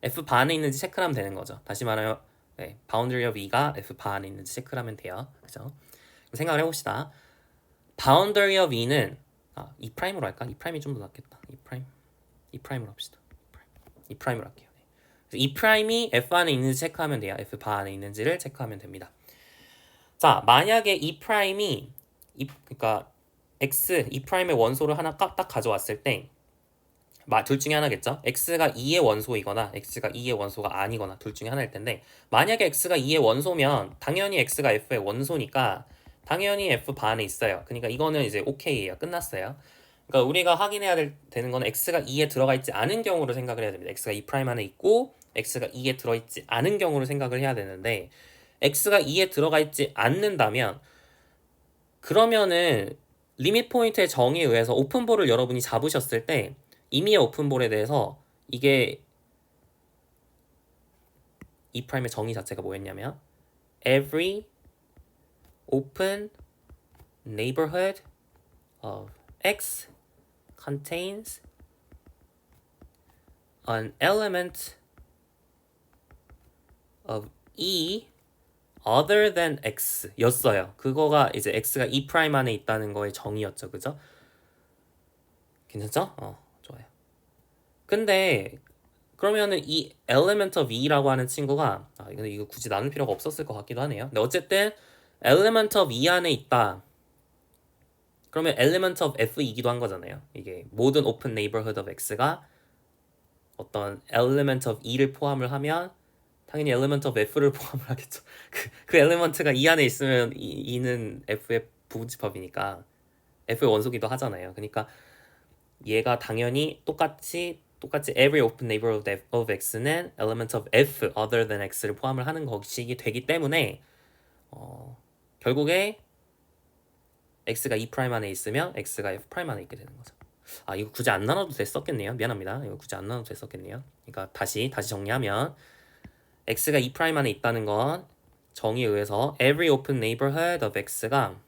F 바 안에 있는지 체크를 하면 되는 거죠. 다시 말하면 boundary of E가 F 바 안에 있는지 체크를 하면 돼요. 그죠? 생각을 해봅시다. boundary of E는 E 프라임으로 할까? E 프라임이 좀 더 낫겠다. E 프라임으로 합시다. E 프라임으로 할게요. E 프라임이 F 안에 있는지 체크하면 돼요. F 바 안에 있는지를 체크하면 됩니다. 자, 만약에 E 프라임이 그러니까 x E 프라임의 원소를 하나 딱 가져왔을 때 둘 중에 하나겠죠. x가 2의 원소이거나 x가 2의 원소가 아니거나 둘 중에 하나일 텐데 만약에 x가 2의 원소면 당연히 x가 f의 원소니까 당연히 f 바 안에 있어요. 그러니까 이거는 이제 오케이예요. 끝났어요. 그러니까 우리가 확인해야 되는 건 x가 2에 들어가 있지 않은 경우를 생각을 해야 됩니다. x가 2' 안에 있고 x가 2에 들어있지 않은 경우를 생각을 해야 되는데 x가 2에 들어가 있지 않는다면 그러면은 리밋 포인트의 정의에 의해서 오픈볼을 여러분이 잡으셨을 때 임의의 오픈볼에 대해서 이게 2'의 정의 자체가 뭐였냐면 every open neighborhood of x contains an element of e other than x 였어요. 그거가 이제 x가 2' 안에 있다는 거의 정의였죠. 그죠? 괜찮죠? 좋아요. 근데 그러면은 이 element of e라고 하는 친구가 이거 굳이 나눌 필요가 없었을 것 같기도 하네요. 근데 어쨌든 element of e 안에 있다. 그러면 element of f이기도 한 거잖아요. 이게 모든 open neighborhood of x가 어떤 element of e를 포함을 하면 당연히 element of f를 포함을 하겠죠. 그 element가 e 안에 있으면 e는 f의 부분집합이니까 f의 원소기도 하잖아요. 그러니까 얘가 당연히 똑같이 every open neighborhood of x는 element of f other than x를 포함을 하는 것이기 되기 때문에 결국에 x가 2' 안에 있으면 x가 f' 안에 있게 되는 거죠. 이거 굳이 안 나눠도 됐었겠네요. 미안합니다. 이거 굳이 안 나눠도 됐었겠네요. 그러니까 다시 정리하면 x가 2' 안에 있다는 건 정의에 의해서 every open neighborhood of x가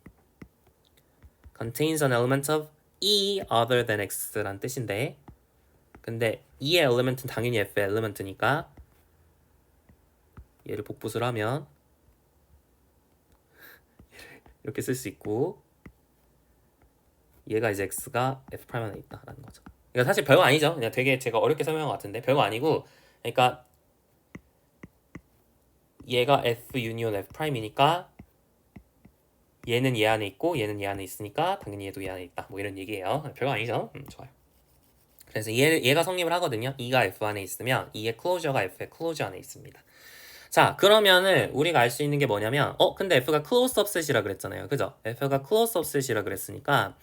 contains an element of e other than x란 뜻인데 근데 e의 element는 당연히 f의 element니까 얘를 복붙을 하면 이렇게 쓸 수 있고 얘가 이제 x가 f' 안에 있다라는 거죠. 이거 사실 별거 아니죠. 그냥 되게 제가 어렵게 설명한 것 같은데 별거 아니고 그러니까 얘가 f 유니온 f'이니까 얘는 얘 안에 있고 얘는 얘 안에 있으니까 당연히 얘도 얘 안에 있다. 뭐 이런 얘기예요. 별거 아니죠. 좋아요. 그래서 얘가 성립을 하거든요. e가 f 안에 있으면 e의 클로저가 f의 클로저 안에 있습니다. 자, 그러면은 우리가 알 수 있는 게 뭐냐면 근데 f가 closed subset이라 그랬잖아요. 그죠? f가 closed subset이라 그랬으니까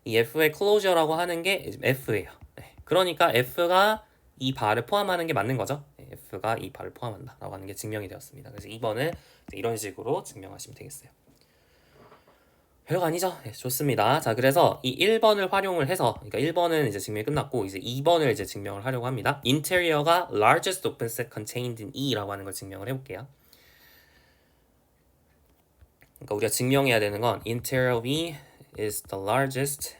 이 f의 클로저라고 하는 게 f예요. 네. 그러니까 f가 이 바를 포함하는 게 맞는 거죠. 네, f가 이 바를 포함한다 라고 하는 게 증명이 되었습니다. 그래서 2번은 이런 식으로 증명하시면 되겠어요. 별거 아니죠? 네, 좋습니다. 자, 그래서 이 1번을 활용을 해서, 그러니까 1번은 이제 증명이 끝났고, 이제 2번을 이제 증명을 하려고 합니다. 인테리어가 largest open set contained in E라고 하는 걸 증명을 해볼게요. 그러니까 우리가 증명해야 되는 건 interior of E is the largest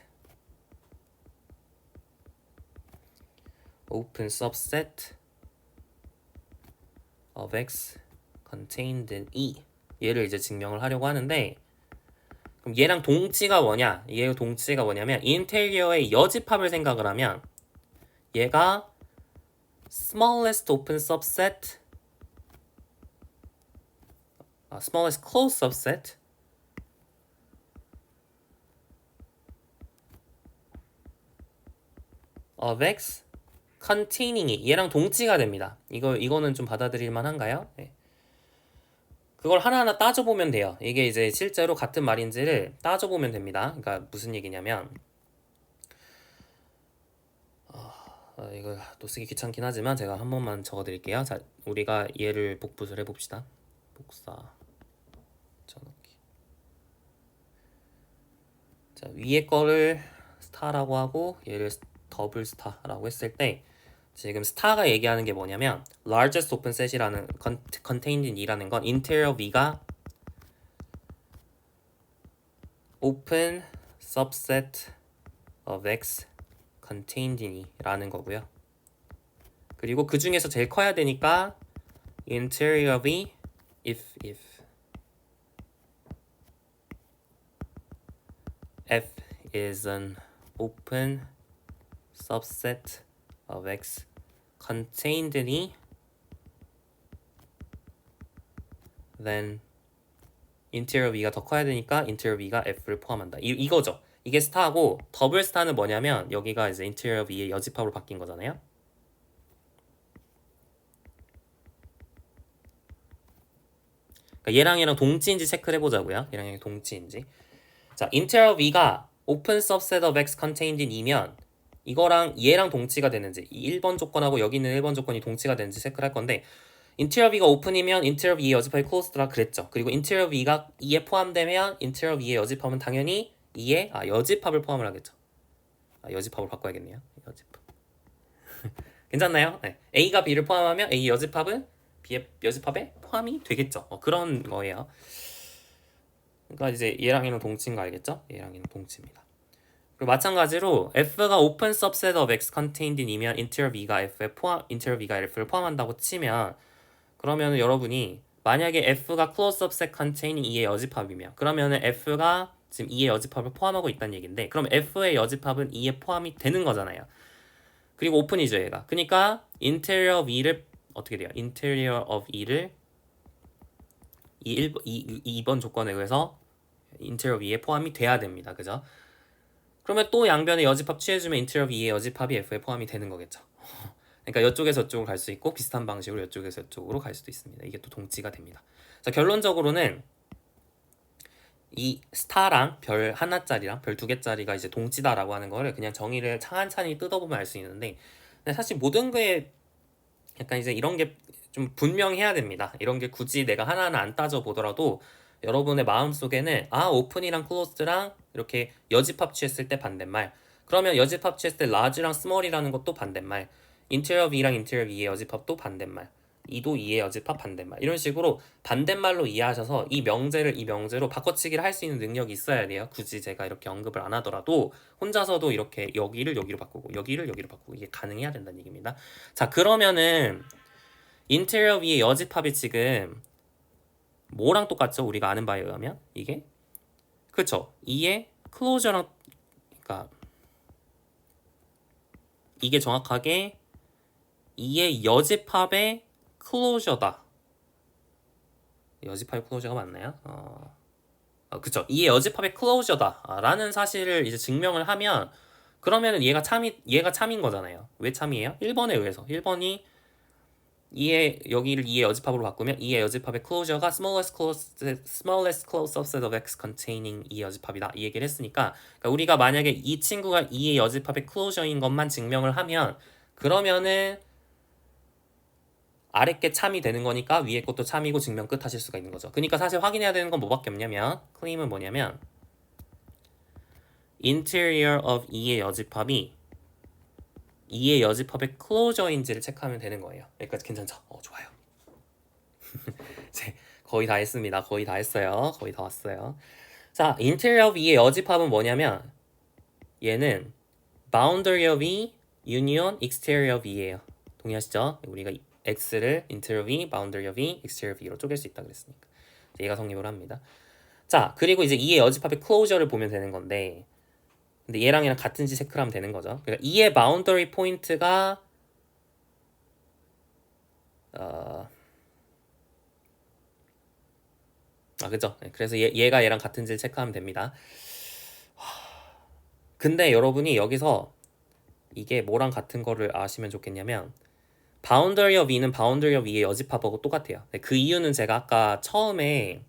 open subset of X contained in E. 얘를 이제 증명을 하려고 하는데, 그럼 얘랑 동치가 뭐냐? 얘의 동치가 뭐냐면 인테리어의 여집합을 생각을 하면 얘가 smallest open subset, smallest closed subset of X containing이 얘랑 동치가 됩니다. 이거는 좀 받아들일 만한가요? 네. 그걸 하나하나 따져보면 돼요. 이게 이제 실제로 같은 말인지를 따져보면 됩니다. 그러니까 무슨 얘기냐면 이거 또 쓰기 귀찮긴 하지만 제가 한 번만 적어드릴게요. 자, 우리가 얘를 복붙을 해봅시다. 복사 쳐넣기. 자, 위에 거를 스타라고 하고 얘를 더블 스타라고 했을 때 지금 스타가 얘기하는 게 뭐냐면 largest open set이라는 contained in E라는 건 interior V가 open subset of X contained in E라는 거고요. 그리고 그 중에서 제일 커야 되니까 interior V if F is an open subset of X contained in E, then interior V가 더 커야 되니까 interior V가 F를 포함한다. 이거죠. 이게 스타고 더블 스타는 뭐냐면 여기가 이제 interior V의 여집합으로 바뀐 거잖아요. 그러니까 얘랑 동치인지 체크를 해보자고요. 얘랑 동치인지. 자, interior V가 open subset of x contained in 이면 이거랑 얘랑 동치가 되는지 이 1번 조건하고 여기 있는 1번 조건이 동치가 되는지 체크를 할 건데 인테리어 V가 오픈이면 인테리어 V의 여집합이 closed라 그랬죠. 그리고 인테리어 V가 2에 포함되면 인테리어 V의 여집합은 당연히 2에 여집합을 포함을 하겠죠. 여집합을 바꿔야겠네요. 여집합. 괜찮나요? 네. A가 B를 포함하면 A 여집합은 B의 여집합에 포함이 되겠죠. 그런 거예요. 그러니까 이제 얘랑 얘는 동치인 거 알겠죠? 얘랑 얘는 동치입니다. 그리고 마찬가지로 F가 open subset of X contained in이면 interior V가 F를 포함한다고 치면 그러면 여러분이 만약에 F가 closed subset containing 2의 여집합이면 그러면은 F가 지금 2의 여집합을 포함하고 있다는 얘기인데 그럼 F의 여집합은 2에 포함이 되는 거잖아요. 그리고 오픈이죠 얘가. 그러니까 interior of E를 어떻게 돼요? interior of E를 2번 조건에 의해서 interior of E에 포함이 돼야 됩니다. 그죠? 그러면 또 양변의 여집합 취해주면 interior of E의 여집합이 F에 포함이 되는 거겠죠. 그러니까 이쪽에서 이쪽으로 갈 수 있고 비슷한 방식으로 이쪽에서 이쪽으로 갈 수도 있습니다. 이게 또 동치가 됩니다. 자, 결론적으로는 이 스타랑 별 하나짜리랑 별 두 개짜리가 이제 동치다라고 하는 거를 그냥 정의를 찬찬히 뜯어보면 알 수 있는데 근데 사실 모든 게 약간 이제 이런 게 좀 분명해야 됩니다. 이런 게 굳이 내가 하나하나 안 따져보더라도 여러분의 마음속에는 오픈이랑 클로스랑 이렇게 여집합 취했을 때 반대말 그러면 여집합 취했을 때 large랑 small이라는 것도 반대말 인테리어 V랑 인테리어 V의 여집합도 반대말 2도 2의 여집합 반대말 이런 식으로 반대말로 이해하셔서 이 명제로 바꿔치기를 할 수 있는 능력이 있어야 돼요. 굳이 제가 이렇게 언급을 안 하더라도 혼자서도 이렇게 여기를 여기로 바꾸고 여기를 여기로 바꾸고 이게 가능해야 된다는 얘기입니다. 자 그러면은 인테리어 V의 여집합이 지금 뭐랑 똑같죠? 우리가 아는 바에 의하면 이게 그쵸? 2의 클로저랑 그러니까 이게 정확하게 2의 여집합의 클로저다. 여집합의 클로저가 맞나요? 그쵸. 2의 여집합의 클로저다 라는 사실을 이제 증명을 하면 그러면은 얘가 참인 거잖아요. 왜 참이에요? 1번에 의해서 1번이 2의 여기를 2의 여집합으로 바꾸면 2의 여집합의 클로저가 smallest closed subset of X containing 2의 여집합이다 이 얘기를 했으니까 그러니까 우리가 만약에 이 친구가 2의 여집합의 클로저인 것만 증명을 하면 그러면은 아래 게 참이 되는 거니까 위에 것도 참이고 증명 끝 하실 수가 있는 거죠. 그러니까 사실 확인해야 되는 건 뭐밖에 없냐면 클레임은 뭐냐면 interior of 2의 여집합이 2의 여집합의 클로저인지를 체크하면 되는 거예요. 여기까지 괜찮죠? 좋아요. 이제 거의 다 했습니다. 거의 다 했어요. 거의 다 왔어요. 자, interior of 2의 여집합은 뭐냐면 얘는 boundary of E, union, exterior of E예요. 동의하시죠? 우리가 X를 interior of E, boundary of E, exterior of E로 쪼갤 수 있다 그랬으니까 얘가 성립을 합니다. 자, 그리고 이제 2의 여집합의 closure를 보면 되는 건데 근데 얘랑 같은지 체크를 하면 되는 거죠. 그러니까 2의 boundary 포인트가 그죠? 그래서 얘가 얘랑 같은지를 체크하면 됩니다. 근데 여러분이 여기서 이게 뭐랑 같은 거를 아시면 좋겠냐면 boundary of E는 boundary of E의 여집합하고 똑같아요. 그 이유는 제가 아까 처음에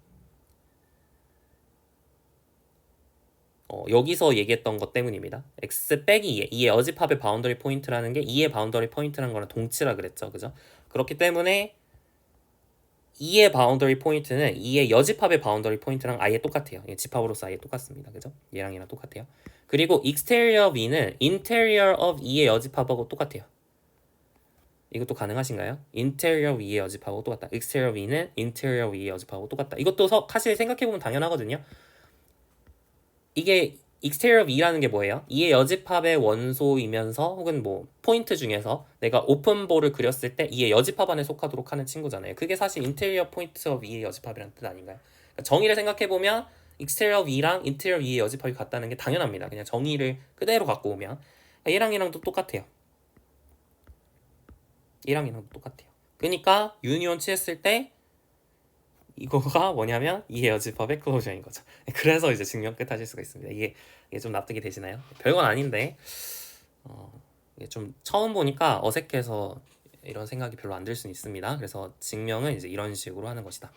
여기서 얘기했던 것 때문입니다. X 빼기 2의 여집합의 바운더리 포인트라는 게 2의 바운더리 포인트라는 거랑 동치라 그랬죠. 그죠? 그렇기 때문에 2의 바운더리 포인트는 2의 여집합의 바운더리 포인트랑 아예 똑같아요. 집합으로서 아예 똑같습니다. 그죠? 얘랑 얘랑 똑같아요. 그리고 exterior of E는 interior of 2의 여집합하고 똑같아요. 이것도 가능하신가요? interior of 2의 여집합하고 똑같다. exterior of E는 interior of 2의 여집합하고 똑같다. 이것도 사실 생각해보면 당연하거든요. 이게 exterior of E라는 게 뭐예요? 2의 여집합의 원소이면서 혹은 뭐 포인트 중에서 내가 오픈볼을 그렸을 때 2의 여집합 안에 속하도록 하는 친구잖아요. 그게 사실 interior point of 2의 여집합이라는 뜻 아닌가요? 그러니까 정의를 생각해보면 exterior of E랑 interior of 2의 여집합이 같다는 게 당연합니다. 그냥 정의를 그대로 갖고 오면 얘랑 얘랑도 똑같아요. 얘랑 얘랑도 똑같아요. 그러니까 유니온 취했을 때 이거가 뭐냐면 2의 여집합의 클로저인 거죠. 그래서 이제 증명 끝 하실 수가 있습니다. 이게 좀 납득이 되시나요? 별건 아닌데 이게 좀 처음 보니까 어색해서 이런 생각이 별로 안 들 수는 있습니다. 그래서 증명은 이제 이런 식으로 하는 것이다.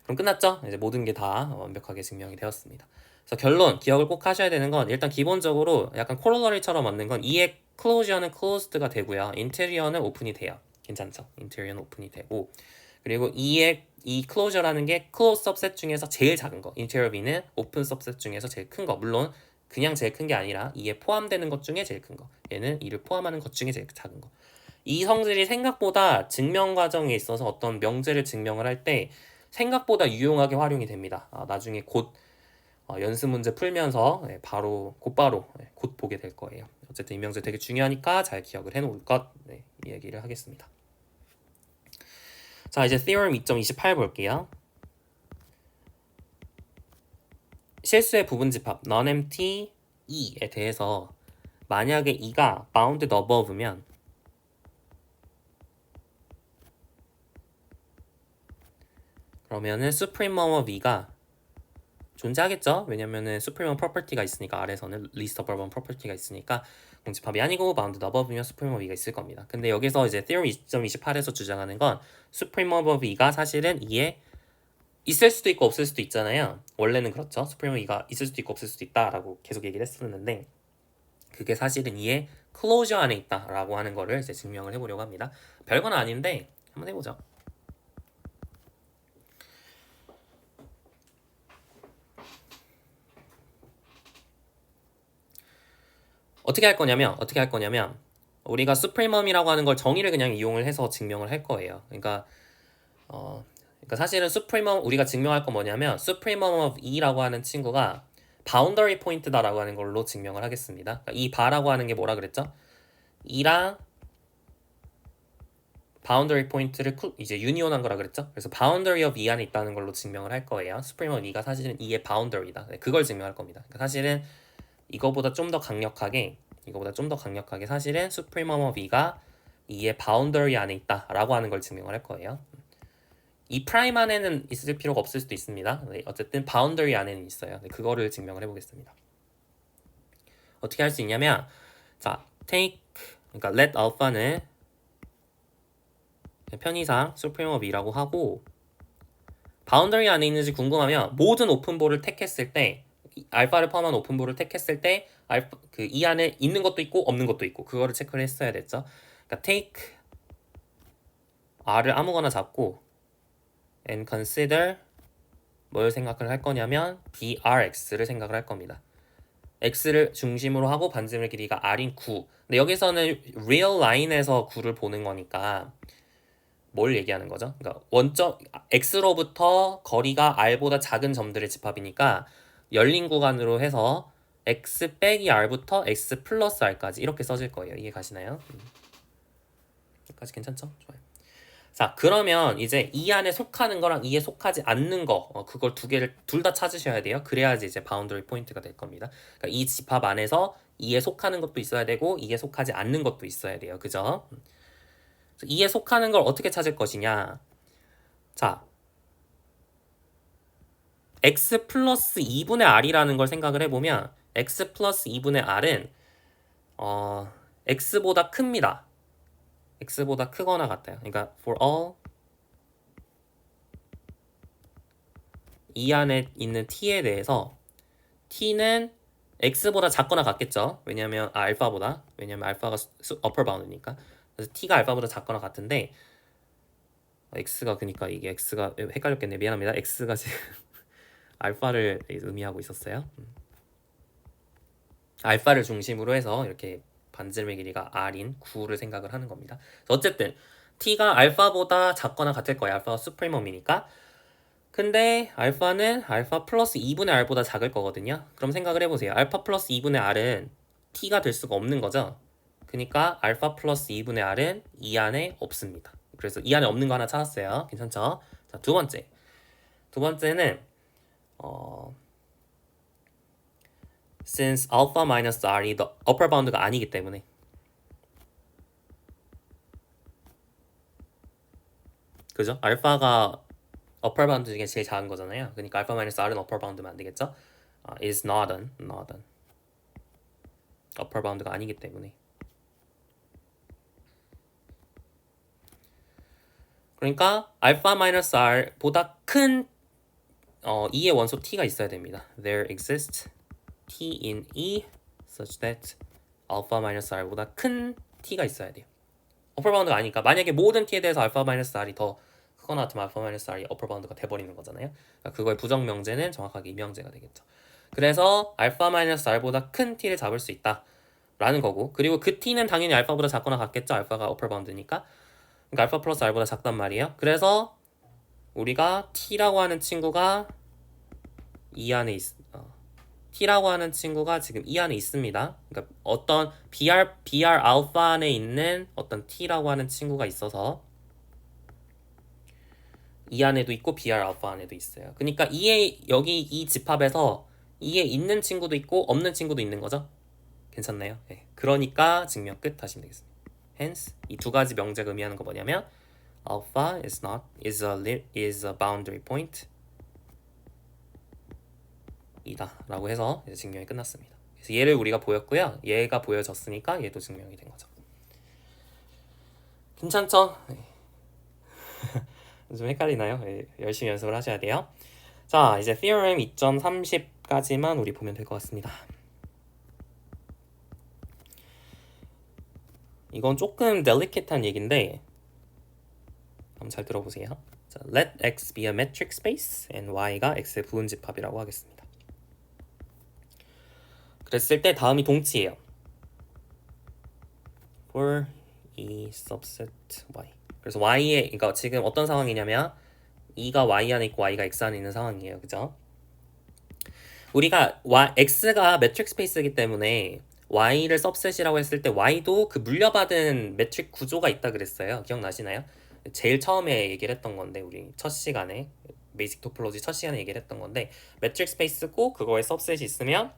그럼 끝났죠? 이제 모든 게 다 완벽하게 증명이 되었습니다. 그래서 결론 기억을 꼭 하셔야 되는 건 일단 기본적으로 약간 코롤러리처럼 맞는 건 E의 클로저는 closed가 되고요. 인테리어는 오픈이 돼요. 괜찮죠? 인테리어는 오픈이 되고 그리고 E의 이 클로저라는 게 클로즈 सब셋 중에서 제일 작은 거 인테리어 B는 오픈 सब셋 중에서 제일 큰 거 물론 그냥 제일 큰 게 아니라 E에 포함되는 것 중에 제일 큰 거 얘는 E를 포함하는 것 중에 제일 작은 거 이 성질이 생각보다 증명 과정에 있어서 어떤 명제를 증명을 할 때 생각보다 유용하게 활용이 됩니다. 나중에 곧 연습 문제 풀면서 바로 곧바로 곧 보게 될 거예요. 어쨌든 이 명제 되게 중요하니까 잘 기억을 해놓을 것 이 얘기를 하겠습니다. 자 이제 theorem 2.28 볼게요. 실수의 부분 집합 non-empty E에 대해서 만약에 E가 bounded above면 그러면은 supremum of E가 존재하겠죠. 왜냐면은 supremum property가 있으니까 아래서는 least above property가 있으니까 공집합이 아니고 bounded above면 supremum of E가 있을 겁니다. 근데 여기서 이제 theorem 2.28에서 주장하는 건 supremum of E가 사실은 E에 있을 수도 있고 없을 수도 있잖아요. 원래는 그렇죠. supremum of E가 있을 수도 있고 없을 수도 있다라고 계속 얘기를 했었는데 그게 사실은 E의 closure 안에 있다라고 하는 거를 이제 증명을 해보려고 합니다. 별건 아닌데 한번 해보죠. 어떻게 할 거냐면 우리가 supremum이라고 하는 걸 정의를 그냥 이용을 해서 증명을 할 거예요. 그러니까 사실은 supremum 우리가 증명할 건 뭐냐면 supremum of E라고 하는 친구가 boundary point다라고 하는 걸로 증명을 하겠습니다. 그러니까 이 바라고 하는 게 뭐라 그랬죠? E랑 boundary point를 이제 유니온한 거라 그랬죠? 그래서 boundary of E 안에 있다는 걸로 증명을 할 거예요. supremum of E가 사실은 E의 boundary다. 그걸 증명할 겁니다. 그러니까 사실은 이거보다 좀 더 강력하게 사실은 supremum of E가 E의 boundary 안에 있다라고 하는 걸 증명을 할 거예요. 이 프라임 안에는 있을 필요가 없을 수도 있습니다. 어쨌든 boundary 안에는 있어요. 그거를 증명을 해보겠습니다. 어떻게 할 수 있냐면 자 take 그러니까 let alpha는 편의상 supremum of E라고 하고 boundary 안에 있는지 궁금하면 모든 오픈볼을 택했을 때 알파를 포함한 오픈볼을 택했을 때 이 안에 있는 것도 있고 없는 것도 있고 그거를 체크를 했어야 됐죠. 그러니까 take r을 아무거나 잡고 and consider 뭘 생각을 할 거냐면 brx를 생각을 할 겁니다. x를 중심으로 하고 반지름의 길이가 r인 9. 근데 여기서는 real line에서 9를 보는 거니까 뭘 얘기하는 거죠? 그러니까 원점 x로부터 거리가 r보다 작은 점들의 집합이니까 열린 구간으로 해서 x 빼기 r부터 x 플러스 r까지 이렇게 써질 거예요. 이해 가시나요? 여기까지 괜찮죠? 좋아요. 자 그러면 이제 이 안에 속하는 거랑 이에 속하지 않는 거 그걸 두 개를 둘 다 찾으셔야 돼요. 그래야지 이제 바운더리 포인트가 될 겁니다. 그러니까 이 집합 안에서 이에 속하는 것도 있어야 되고 이에 속하지 않는 것도 있어야 돼요. 그죠? 이에 속하는 걸 어떻게 찾을 것이냐? 자 x 플러스 2분의 r이라는 걸 생각을 해보면 x 플러스 2분의 r은 x보다 큽니다. x보다 크거나 같아요. 그러니까 for all 이 안에 있는 t에 대해서 t는 x보다 작거나 같겠죠. 왜냐면 알파보다 왜냐면 알파가 upper bound니까 그래서 t가 알파보다 작거나 같은데 x가 그러니까 이게 x가 헷갈렸겠네. 미안합니다. x가 지금 알파를 의미하고 있었어요. 알파를 중심으로 해서 이렇게 반지름의 길이가 r인 9를 생각을 하는 겁니다. 어쨌든 t가 알파보다 작거나 같을 거예요. 알파가 수프리멈이니까. 근데 알파는 알파 플러스 2분의 r보다 작을 거거든요. 그럼 생각을 해보세요. 알파 플러스 2분의 r은 t가 될 수가 없는 거죠. 그러니까 알파 플러스 2분의 r은 이 안에 없습니다. 그래서 이 안에 없는 거 하나 찾았어요. 괜찮죠? 자, 두 번째는 since alpha minus r이 the upper bound가 아니기 때문에 그죠? 알파가 upper bound 중에 제일 작은 거잖아요. 그러니까 alpha minus r은 upper bound면 안 되겠죠? is not an upper bound가 아니기 때문에 그러니까 alpha minus r보다 큰 E의 원소 T가 있어야 됩니다. There exists T in E such that alpha minus R보다 큰 T가 있어야 돼요. 어퍼 바운드가 아니니까 만약에 모든 T에 대해서 알파 마이너스 R이 더 크거나 같으면 알파 마이너스 R이 어퍼 바운드가 돼버리는 거잖아요. 그러니까 그거의 부정 명제는 정확하게 이 명제가 되겠죠. 그래서 알파 마이너스 R보다 큰 T를 잡을 수 있다 라는 거고, 그리고 그 T는 당연히 알파보다 작거나 같겠죠. 알파가 어퍼 바운드니까. 그러니까 알파 플러스 R보다 작단 말이에요. 그래서 우리가 T라고 하는 친구가 이 안에 T라고 하는 친구가 지금 이 안에 있습니다. 그러니까 어떤 BR 알파 안에 있는 어떤 T라고 하는 친구가 있어서 이 안에도 있고 BR 알파 안에도 있어요. 그러니까 여기 이 집합에서 이에 있는 친구도 있고 없는 친구도 있는 거죠. 괜찮나요? 네. 그러니까 증명 끝 하시면 되겠습니다. Hence 이 두 가지 명제가 의미하는 거 뭐냐면 alpha is a boundary point 이다 라고 해서 이제 증명이 끝났습니다. 그래서 얘를 우리가 보였고요. 얘가 보여졌으니까 얘도 증명이 된 거죠. 괜찮죠? 네. 좀 헷갈리나요? 네, 열심히 연습을 하셔야 돼요. 자, 이제 theorem 2.30까지만 우리 보면 될 것 같습니다. 이건 조금 delicate한 얘기인데 한번 잘 들어보세요. 자, let x be a metric space and y가 x의 부분 집합이라고 하겠습니다. 그랬을 때 다음이 동치예요. for e subset y. 그래서 y에, 그러니까 지금 어떤 상황이냐면 e가 y 안에 있고 y가 x 안에 있는 상황이에요. 그죠? 우리가 x가 매트릭 스페이스이기 때문에 y를 सब셋이라고 했을 때 y도 그 물려받은 매트릭 구조가 있다 그랬어요. 기억나시나요? 제일 처음에 얘기를 했던 건데, 우리 첫 시간에 베이직 토폴로지 첫 시간에 얘기를 했던 건데, 매트릭 스페이스고 그거에 सब셋이 있으면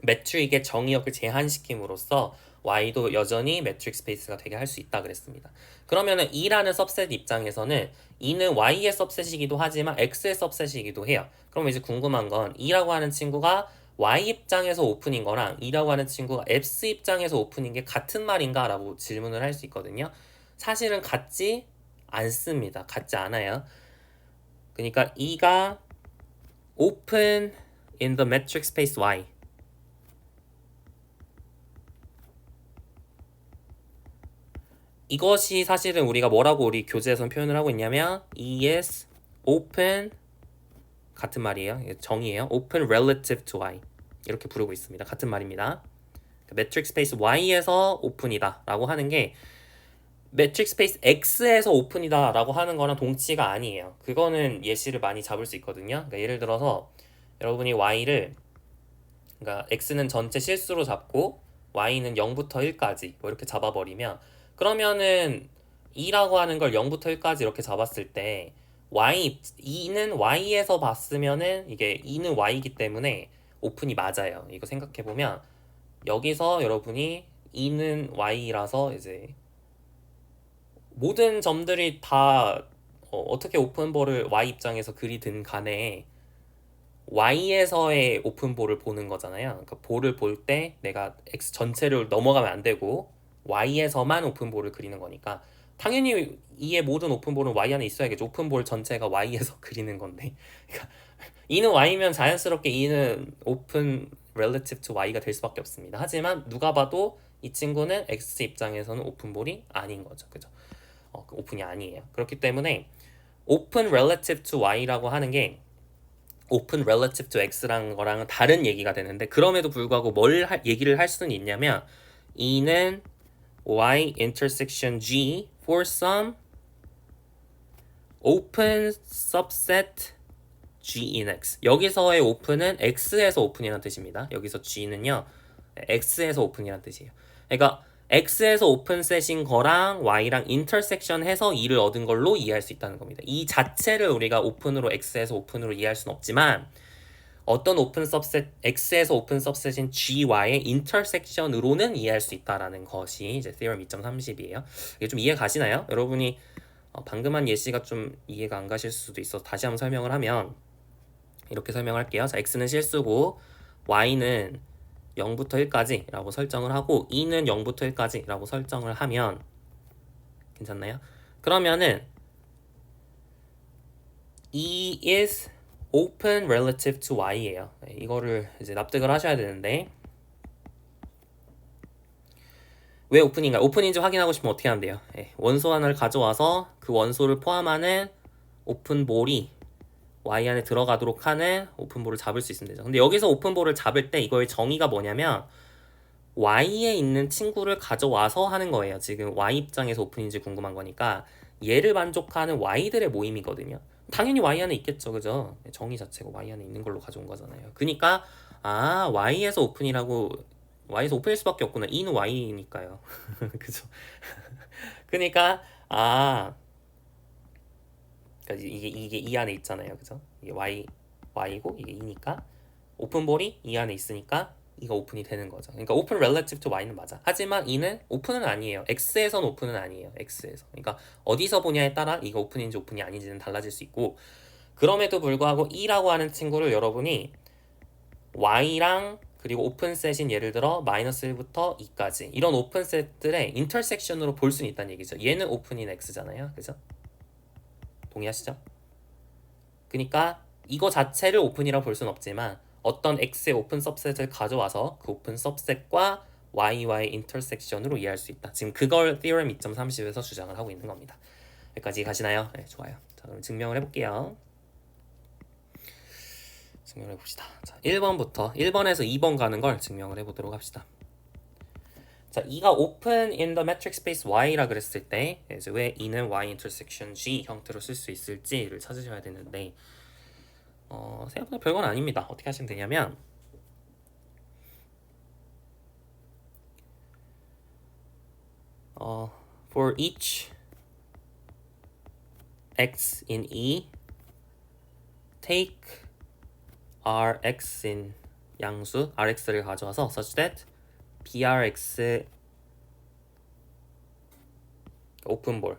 매트릭의 정의역을 제한시킴으로써 y도 여전히 매트릭 스페이스가 되게 할 수 있다 그랬습니다. 그러면은 E라는 सब셋 입장에서는 E는 Y의 सब셋이기도 하지만 X의 सब셋이기도 해요. 그럼 이제 궁금한 건 E라고 하는 친구가 Y 입장에서 오픈인 거랑 E라고 하는 친구가 X 입장에서 오픈인 게 같은 말인가? 라고 질문을 할 수 있거든요. 사실은 같지 않습니다. 같지 않아요. 그러니까 E가 open in the metric space Y, 이것이 사실은 우리가 뭐라고 우리 교재에서 표현을 하고 있냐면 E is open, 같은 말이에요. 정의예요. open relative to Y 이렇게 부르고 있습니다. 같은 말입니다. 매트릭 스페이스 Y에서 오픈이다 라고 하는 게 매트릭 스페이스 X에서 오픈이다 라고 하는 거랑 동치가 아니에요. 그거는 예시를 많이 잡을 수 있거든요. 그러니까 예를 들어서 여러분이 Y를, 그러니까 X는 전체 실수로 잡고 Y는 0부터 1까지 뭐 이렇게 잡아버리면, 그러면은 E라고 하는 걸 0부터 1까지 이렇게 잡았을 때 E는 Y에서 봤으면은 이게 E는 Y이기 때문에 오픈이 맞아요. 이거 생각해보면 여기서 여러분이 E는 Y라서 이제 모든 점들이 다 어떻게 오픈볼을 Y 입장에서 그리든 간에 Y에서의 오픈볼을 보는 거잖아요. 그러니까 볼을 볼 때 내가 X 전체를 넘어가면 안 되고 Y에서만 오픈볼을 그리는 거니까 당연히 E의 모든 오픈볼은 Y 안에 있어야겠죠. 오픈볼 전체가 Y에서 그리는 건데, 그러니까 E는 Y면 자연스럽게 E는 오픈 relative to Y가 될 수밖에 없습니다. 하지만 누가 봐도 이 친구는 X 입장에서는 오픈볼이 아닌 거죠. 그죠? 오픈이 아니에요. 그렇기 때문에 open relative to Y라고 하는 게 open relative to X라는 거랑은 다른 얘기가 되는데, 그럼에도 불구하고 얘기를 할 수는 있냐면 E는 Y intersection G for some open subset G in X. 여기서의 open은 X에서 오픈이라는 뜻입니다. 여기서 G는요 X에서 오픈이라는 뜻이에요. 그러니까 X에서 오픈셋인 거랑 Y랑 인터섹션 해서 E를 얻은 걸로 이해할 수 있다는 겁니다. 이 자체를 우리가 오픈으로 X에서 오픈으로 이해할 수는 없지만 어떤 오픈 सब셋, X에서 오픈 सब셋인 GY의 인터섹션으로는 이해할 수 있다라는 것이 이제 theorem 2.30이에요. 이게 좀 이해 가시나요? 여러분이 방금 한 예시가 좀 이해가 안 가실 수도 있어서 다시 한번 설명을 하면 이렇게 설명할게요. 자, X는 실수고 Y는 0부터 1까지 라고 설정을 하고 E는 0부터 1까지 라고 설정을 하면 괜찮나요? 그러면은 E is open relative to y예요. 이거를 이제 납득을 하셔야 되는데 왜 오픈인가? 오픈인지 확인하고 싶으면 어떻게 하면 돼요? 원소 하나를 가져와서 그 원소를 포함하는 오픈볼이 y 안에 들어가도록 하는 오픈볼을 잡을 수 있으면 되죠. 근데 여기서 오픈볼을 잡을 때 이거의 정의가 뭐냐면 y에 있는 친구를 가져와서 하는 거예요. 지금 y 입장에서 오픈인지 궁금한 거니까 얘를 만족하는 y들의 모임이거든요. 당연히 y 안에 있겠죠, 그죠? 정의 자체가 y 안에 있는 걸로 가져온 거잖아요. 그러니까 y에서 오픈이라고 y에서 오픈일 수밖에 없구나. e는 y니까요. 그죠? 그러니까 그러니까 이게 이 안에 있잖아요, 그죠? 이게 y고 이게 e니까 오픈볼이 이 안에 있으니까 이가 오픈이 되는 거죠. 그러니까 오픈 relative to y는 맞아. 하지만 e는 오픈은 아니에요. x에선 오픈은 아니에요. x에서. 그러니까 어디서 보냐에 따라 이가 오픈인지 오픈이 아닌지는 달라질 수 있고 그럼에도 불구하고 e라고 하는 친구를 여러분이 y랑 그리고 오픈셋인 예를 들어 마이너스 1부터 2까지 이런 오픈셋들의 인터섹션으로 볼 수는 있다는 얘기죠. 얘는 오픈인 x잖아요. 그죠? 동의하시죠? 그러니까 이거 자체를 오픈이라고 볼 수는 없지만 어떤 x의 오픈 सब셋을 가져와서 그 오픈 सब셋과 y와의 인터섹션으로 이해할 수 있다. 지금 그걸 theorem 2.30에서 주장을 하고 있는 겁니다. 여기까지 가시나요? 네, 좋아요. 자, 그럼 증명을 해볼게요. 증명을 해봅시다. 자, 1번부터 1번에서 2번 가는 걸 증명을 해보도록 합시다. 자, e가 open in the metric space y라 그랬을 때 이제 왜 e는 y intersection g 형태로 쓸 수 있을지를 찾으셔야 되는데 생각보다 별건 아닙니다. 어떻게 하시면 되냐면 for each x in E take Rx인 양수 Rx를 가져와서 such that BRX 오픈볼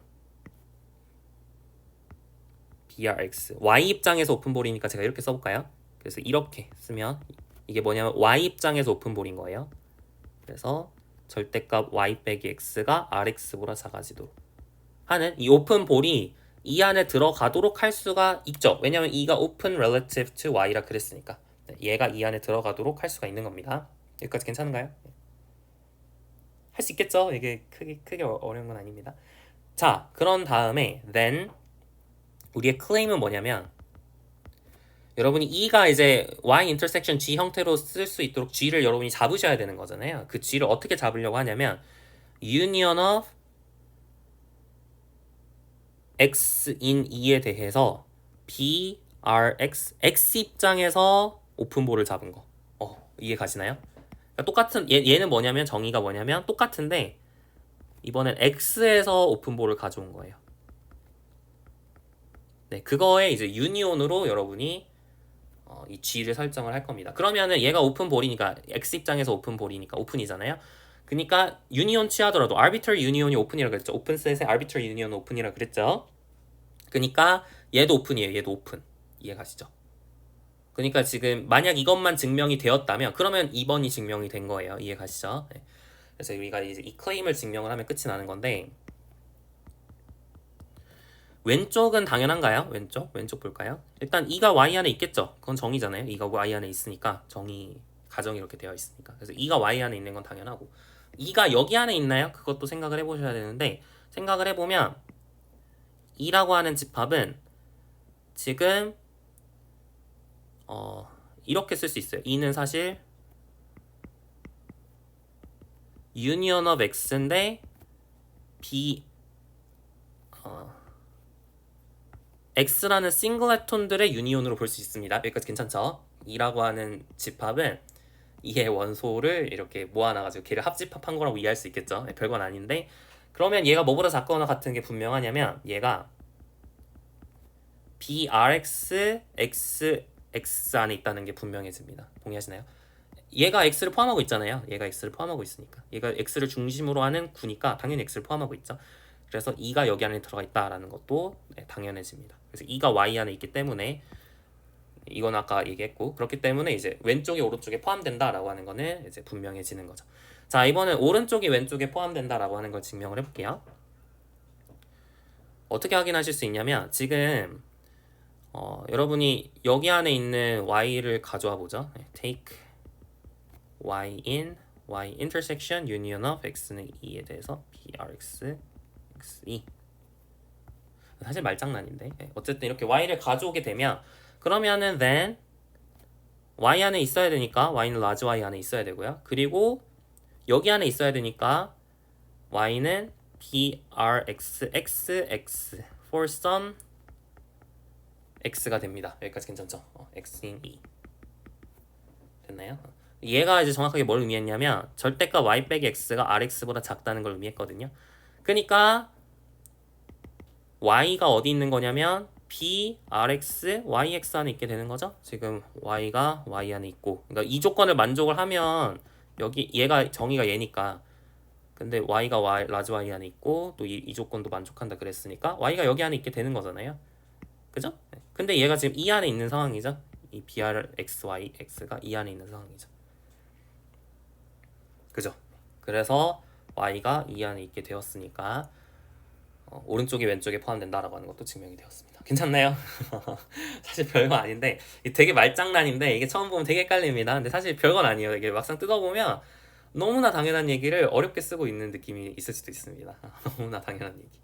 BRX Y 입장에서 오픈볼이니까 제가 이렇게 써볼까요? 그래서 이렇게 쓰면 이게 뭐냐면 Y 입장에서 오픈볼인 거예요. 그래서 절대값 Y 빼기 X가 RX보다 작아지도록 하는 이 오픈볼이 이 안에 들어가도록 할 수가 있죠. 왜냐면 E가 open relative to Y라 그랬으니까 얘가 이 안에 들어가도록 할 수가 있는 겁니다. 여기까지 괜찮은가요? 할 수 있겠죠? 이게 크게 어려운 건 아닙니다. 자, 그런 다음에 then 우리의 클레임은 뭐냐면 여러분이 E가 이제 Y intersection G 형태로 쓸 수 있도록 G를 여러분이 잡으셔야 되는 거잖아요. 그 G를 어떻게 잡으려고 하냐면 union of X in E에 대해서 B, R, X, X 입장에서 오픈볼을 잡은 거. 이해 가시나요? 그러니까 똑같은 얘는 뭐냐면 정의가 뭐냐면 똑같은데 이번엔 X에서 오픈볼을 가져온 거예요. 네, 그거에 이제 유니온으로 여러분이 이 G를 설정을 할 겁니다. 그러면은 얘가 오픈볼이니까 X 입장에서 오픈볼이니까 오픈이잖아요. 그러니까 유니온 취하더라도 arbitrary union이 오픈이라고 그랬죠. 오픈셋의 arbitrary union은 오픈이라고 그랬죠. 그러니까 얘도 오픈이에요. 얘도 오픈. 이해 가시죠? 그러니까 지금 만약 이것만 증명이 되었다면 그러면 2번이 증명이 된 거예요. 이해 가시죠? 네. 그래서 우리가 이제 이 클레임을 증명을 하면 끝이 나는 건데 왼쪽은 당연한가요? 왼쪽 볼까요? 일단 E가 Y 안에 있겠죠. 그건 정의잖아요. E가 Y 안에 있으니까 정의 가정이 이렇게 되어 있으니까. 그래서 E가 Y 안에 있는 건 당연하고 E가 여기 안에 있나요? 그것도 생각을 해보셔야 되는데 생각을 해보면 E라고 하는 집합은 지금 이렇게 쓸 수 있어요. E는 사실 union of X인데 B X라는 싱글레톤들의 유니온으로 볼 수 있습니다. 여기까지 괜찮죠? E라고 하는 집합은 이의 원소를 이렇게 모아놔가지고 걔를 합집합한 거라고 이해할 수 있겠죠? 별건 아닌데 그러면 얘가 뭐보다 작거나 같은 게 분명하냐면 얘가 BRX, X 안에 있다는 게 분명해집니다. 동의하시나요? 얘가 X를 포함하고 있잖아요. 얘가 X를 포함하고 있으니까 얘가 X를 중심으로 하는 구니까 당연히 X를 포함하고 있죠. 그래서 E가 여기 안에 들어가 있다라는 것도 당연해집니다. 그래서 E가 Y 안에 있기 때문에 이건 아까 얘기했고 그렇기 때문에 이제 왼쪽이 오른쪽에 포함된다라고 하는 거는 이제 분명해지는 거죠. 자, 이번엔 오른쪽이 왼쪽에 포함된다라고 하는 걸 증명을 해볼게요. 어떻게 확인하실 수 있냐면 지금 여러분이 여기 안에 있는 y를 가져와 보죠. take y in y intersection union of x는 2에 대해서 brx x2 사실 말장난인데 어쨌든 이렇게 y를 가져오게 되면 그러면은 then y 안에 있어야 되니까 y는 large y 안에 있어야 되고요. 그리고 여기 안에 있어야 되니까 y는 brxxx for some x가 됩니다. 여기까지 괜찮죠? x인 2 됐나요? 얘가 이제 정확하게 뭘 의미했냐면 절대값 y 빼기 x가 rx보다 작다는 걸 의미했거든요. 그러니까 y가 어디 있는 거냐면 b, rx, yx 안에 있게 되는 거죠. 지금 y가 y 안에 있고 그러니까 이 조건을 만족을 하면 여기 얘가 정의가 얘니까 근데 y가 y, 라지 y 안에 있고 또 이 조건도 만족한다 그랬으니까 y가 여기 안에 있게 되는 거잖아요. 그죠? 근데 얘가 지금 이 안에 있는 상황이죠. 이 brx, yx가 이 안에 있는 상황이죠. 그죠? 그래서 y가 이 안에 있게 되었으니까 오른쪽이 왼쪽에 포함된다라고 하는 것도 증명이 되었습니다. 괜찮나요? 사실 별거 아닌데 되게 말장난인데 이게 처음 보면 되게 헷갈립니다. 근데 사실 별건 아니에요. 이게 막상 뜯어보면 너무나 당연한 얘기를 어렵게 쓰고 있는 느낌이 있을 수도 있습니다. 너무나 당연한 얘기.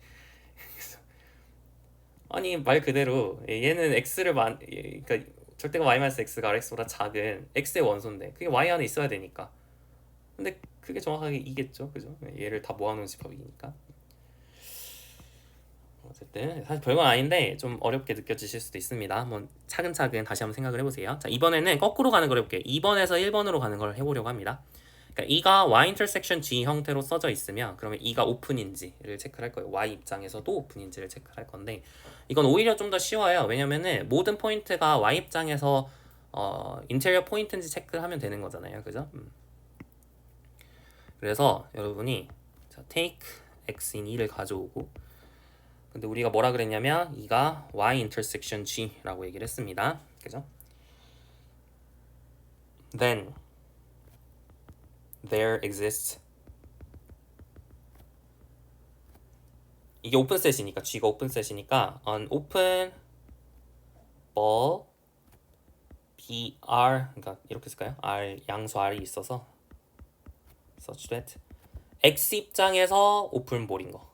아니 말 그대로 얘는 x를 그러니까 절대가 y-x가 rx보다 작은 x의 원소인데 그게 y 안에 있어야 되니까. 근데 그게 정확하게 이겠죠, 그죠? 얘를 다 모아놓은 집합이니까. 어쨌든 사실 별건 아닌데 좀 어렵게 느껴지실 수도 있습니다. 한번 차근차근 다시 한번 생각을 해보세요. 자, 이번에는 거꾸로 가는 걸 해볼게요. 2번에서 1번으로 가는 걸 해보려고 합니다. 그러니까 E가 Y 인터섹션 G 형태로 써져 있으면 그러면 E가 오픈인지를 체크를 할 거예요. Y 입장에서도 오픈인지를 체크를 할 건데 이건 오히려 좀 더 쉬워요. 왜냐면은 모든 포인트가 Y 입장에서 인테리어 포인트인지 체크를 하면 되는 거잖아요. 그죠? 그래서 여러분이 자, take x in 2를 가져오고 근데 우리가 뭐라 그랬냐면 이가 y intersection g라고 얘기를 했습니다. 그죠? Then there exists 이게 오픈셋이니까 g가 오픈셋이니까 an open ball br 그러니까 이렇게 쓸까요? r 양수 r이 있어서 such that x 입장에서 오픈볼인 거.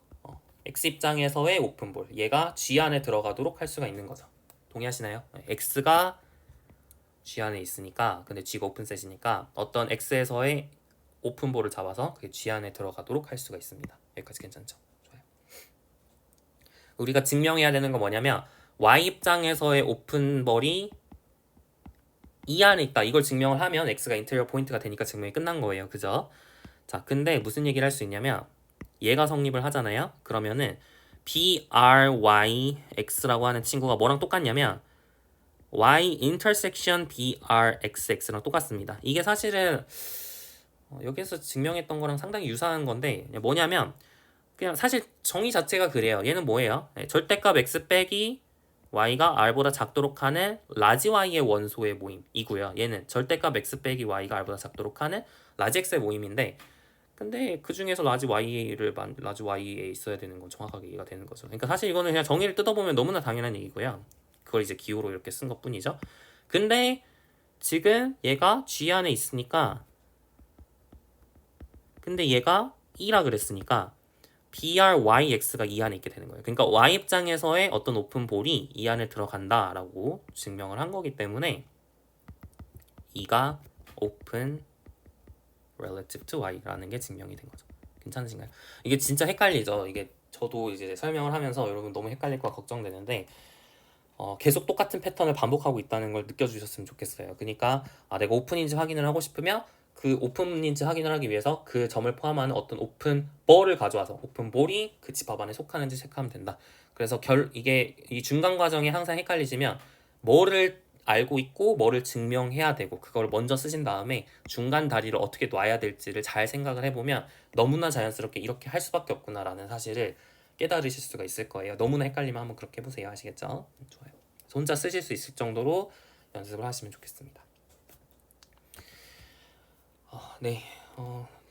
x 입장에서의 오픈볼. 얘가 g 안에 들어가도록 할 수가 있는 거죠. 동의하시나요? x가 g 안에 있으니까 근데 g가 오픈셋이니까 어떤 x에서의 오픈볼을 잡아서 그게 g 안에 들어가도록 할 수가 있습니다. 여기까지 괜찮죠? 좋아요. 우리가 증명해야 되는 건 뭐냐면 y 입장에서의 오픈볼이 이 안에 있다. 이걸 증명을 하면 x가 인테리어 포인트가 되니까 증명이 끝난 거예요. 그죠? 자, 근데 무슨 얘기를 할 수 있냐면 얘가 성립을 하잖아요. 그러면은 BRYX라고 하는 친구가 뭐랑 똑같냐면 Y intersection BRXX랑 똑같습니다. 이게 사실은 여기에서 증명했던 거랑 상당히 유사한 건데 뭐냐면 그냥 사실 정의 자체가 그래요. 얘는 뭐예요? 절대값 X 빼기 Y가 R보다 작도록 하는 라지 Y의 원소의 모임이고요. 얘는 절대값 X 빼기 Y가 R보다 작도록 하는 라지 X의 모임인데 근데 그 중에서 라지 Y에 있어야 되는 건 정확하게 이해가 되는 거죠. 그러니까 사실 이거는 그냥 정의를 뜯어보면 너무나 당연한 얘기고요. 그걸 이제 기호로 이렇게 쓴 것뿐이죠. 근데 지금 얘가 G 안에 있으니까 근데 얘가 2라 그랬으니까 BRYX가 이 안에 있게 되는 거예요. 그러니까 Y 입장에서의 어떤 오픈볼이 이 안에 들어간다라고 증명을 한 거기 때문에 2가 오픈 relative to y라는 게 증명이 된 거죠. 괜찮으신가요? 이게 진짜 헷갈리죠. 이게 저도 이제 설명을 하면서 여러분 너무 헷갈릴까 걱정되는데 계속 똑같은 패턴을 반복하고 있다는 걸 느껴주셨으면 좋겠어요. 그러니까 내가 오픈인지 확인을 하고 싶으면 그 오픈인지 확인을 하기 위해서 그 점을 포함하는 어떤 오픈볼을 가져와서 오픈볼이 그 집합 안에 속하는지 체크하면 된다. 그래서 이게 이 중간 과정이 항상 헷갈리시면 뭐를 알고 있고 뭐를 증명해야 되고 그걸 먼저 쓰신 다음에 중간 다리를 어떻게 놔야 될지를 잘 생각을 해보면 너무나 자연스럽게 이렇게 할 수밖에 없구나라는 사실을 깨달으실 수가 있을 거예요. 너무나 헷갈리면 한번 그렇게 해보세요. 아시겠죠? 좋아요. 혼자 쓰실 수 있을 정도로 연습을 하시면 좋겠습니다. 네.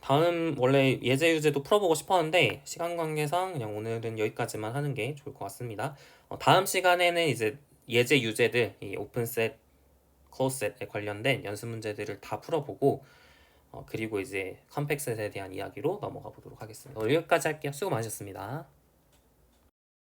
다음 원래 예제 유제도 풀어보고 싶었는데 시간 관계상 그냥 오늘은 여기까지만 하는 게 좋을 것 같습니다. 다음 시간에는 이제 예제 유제들, 이 오픈셋, 클로즈셋에 관련된 연습 문제들을 다 풀어보고 그리고 이제 컴팩셋에 대한 이야기로 넘어가 보도록 하겠습니다. 오늘 여기까지 할게요. 수고 많으셨습니다.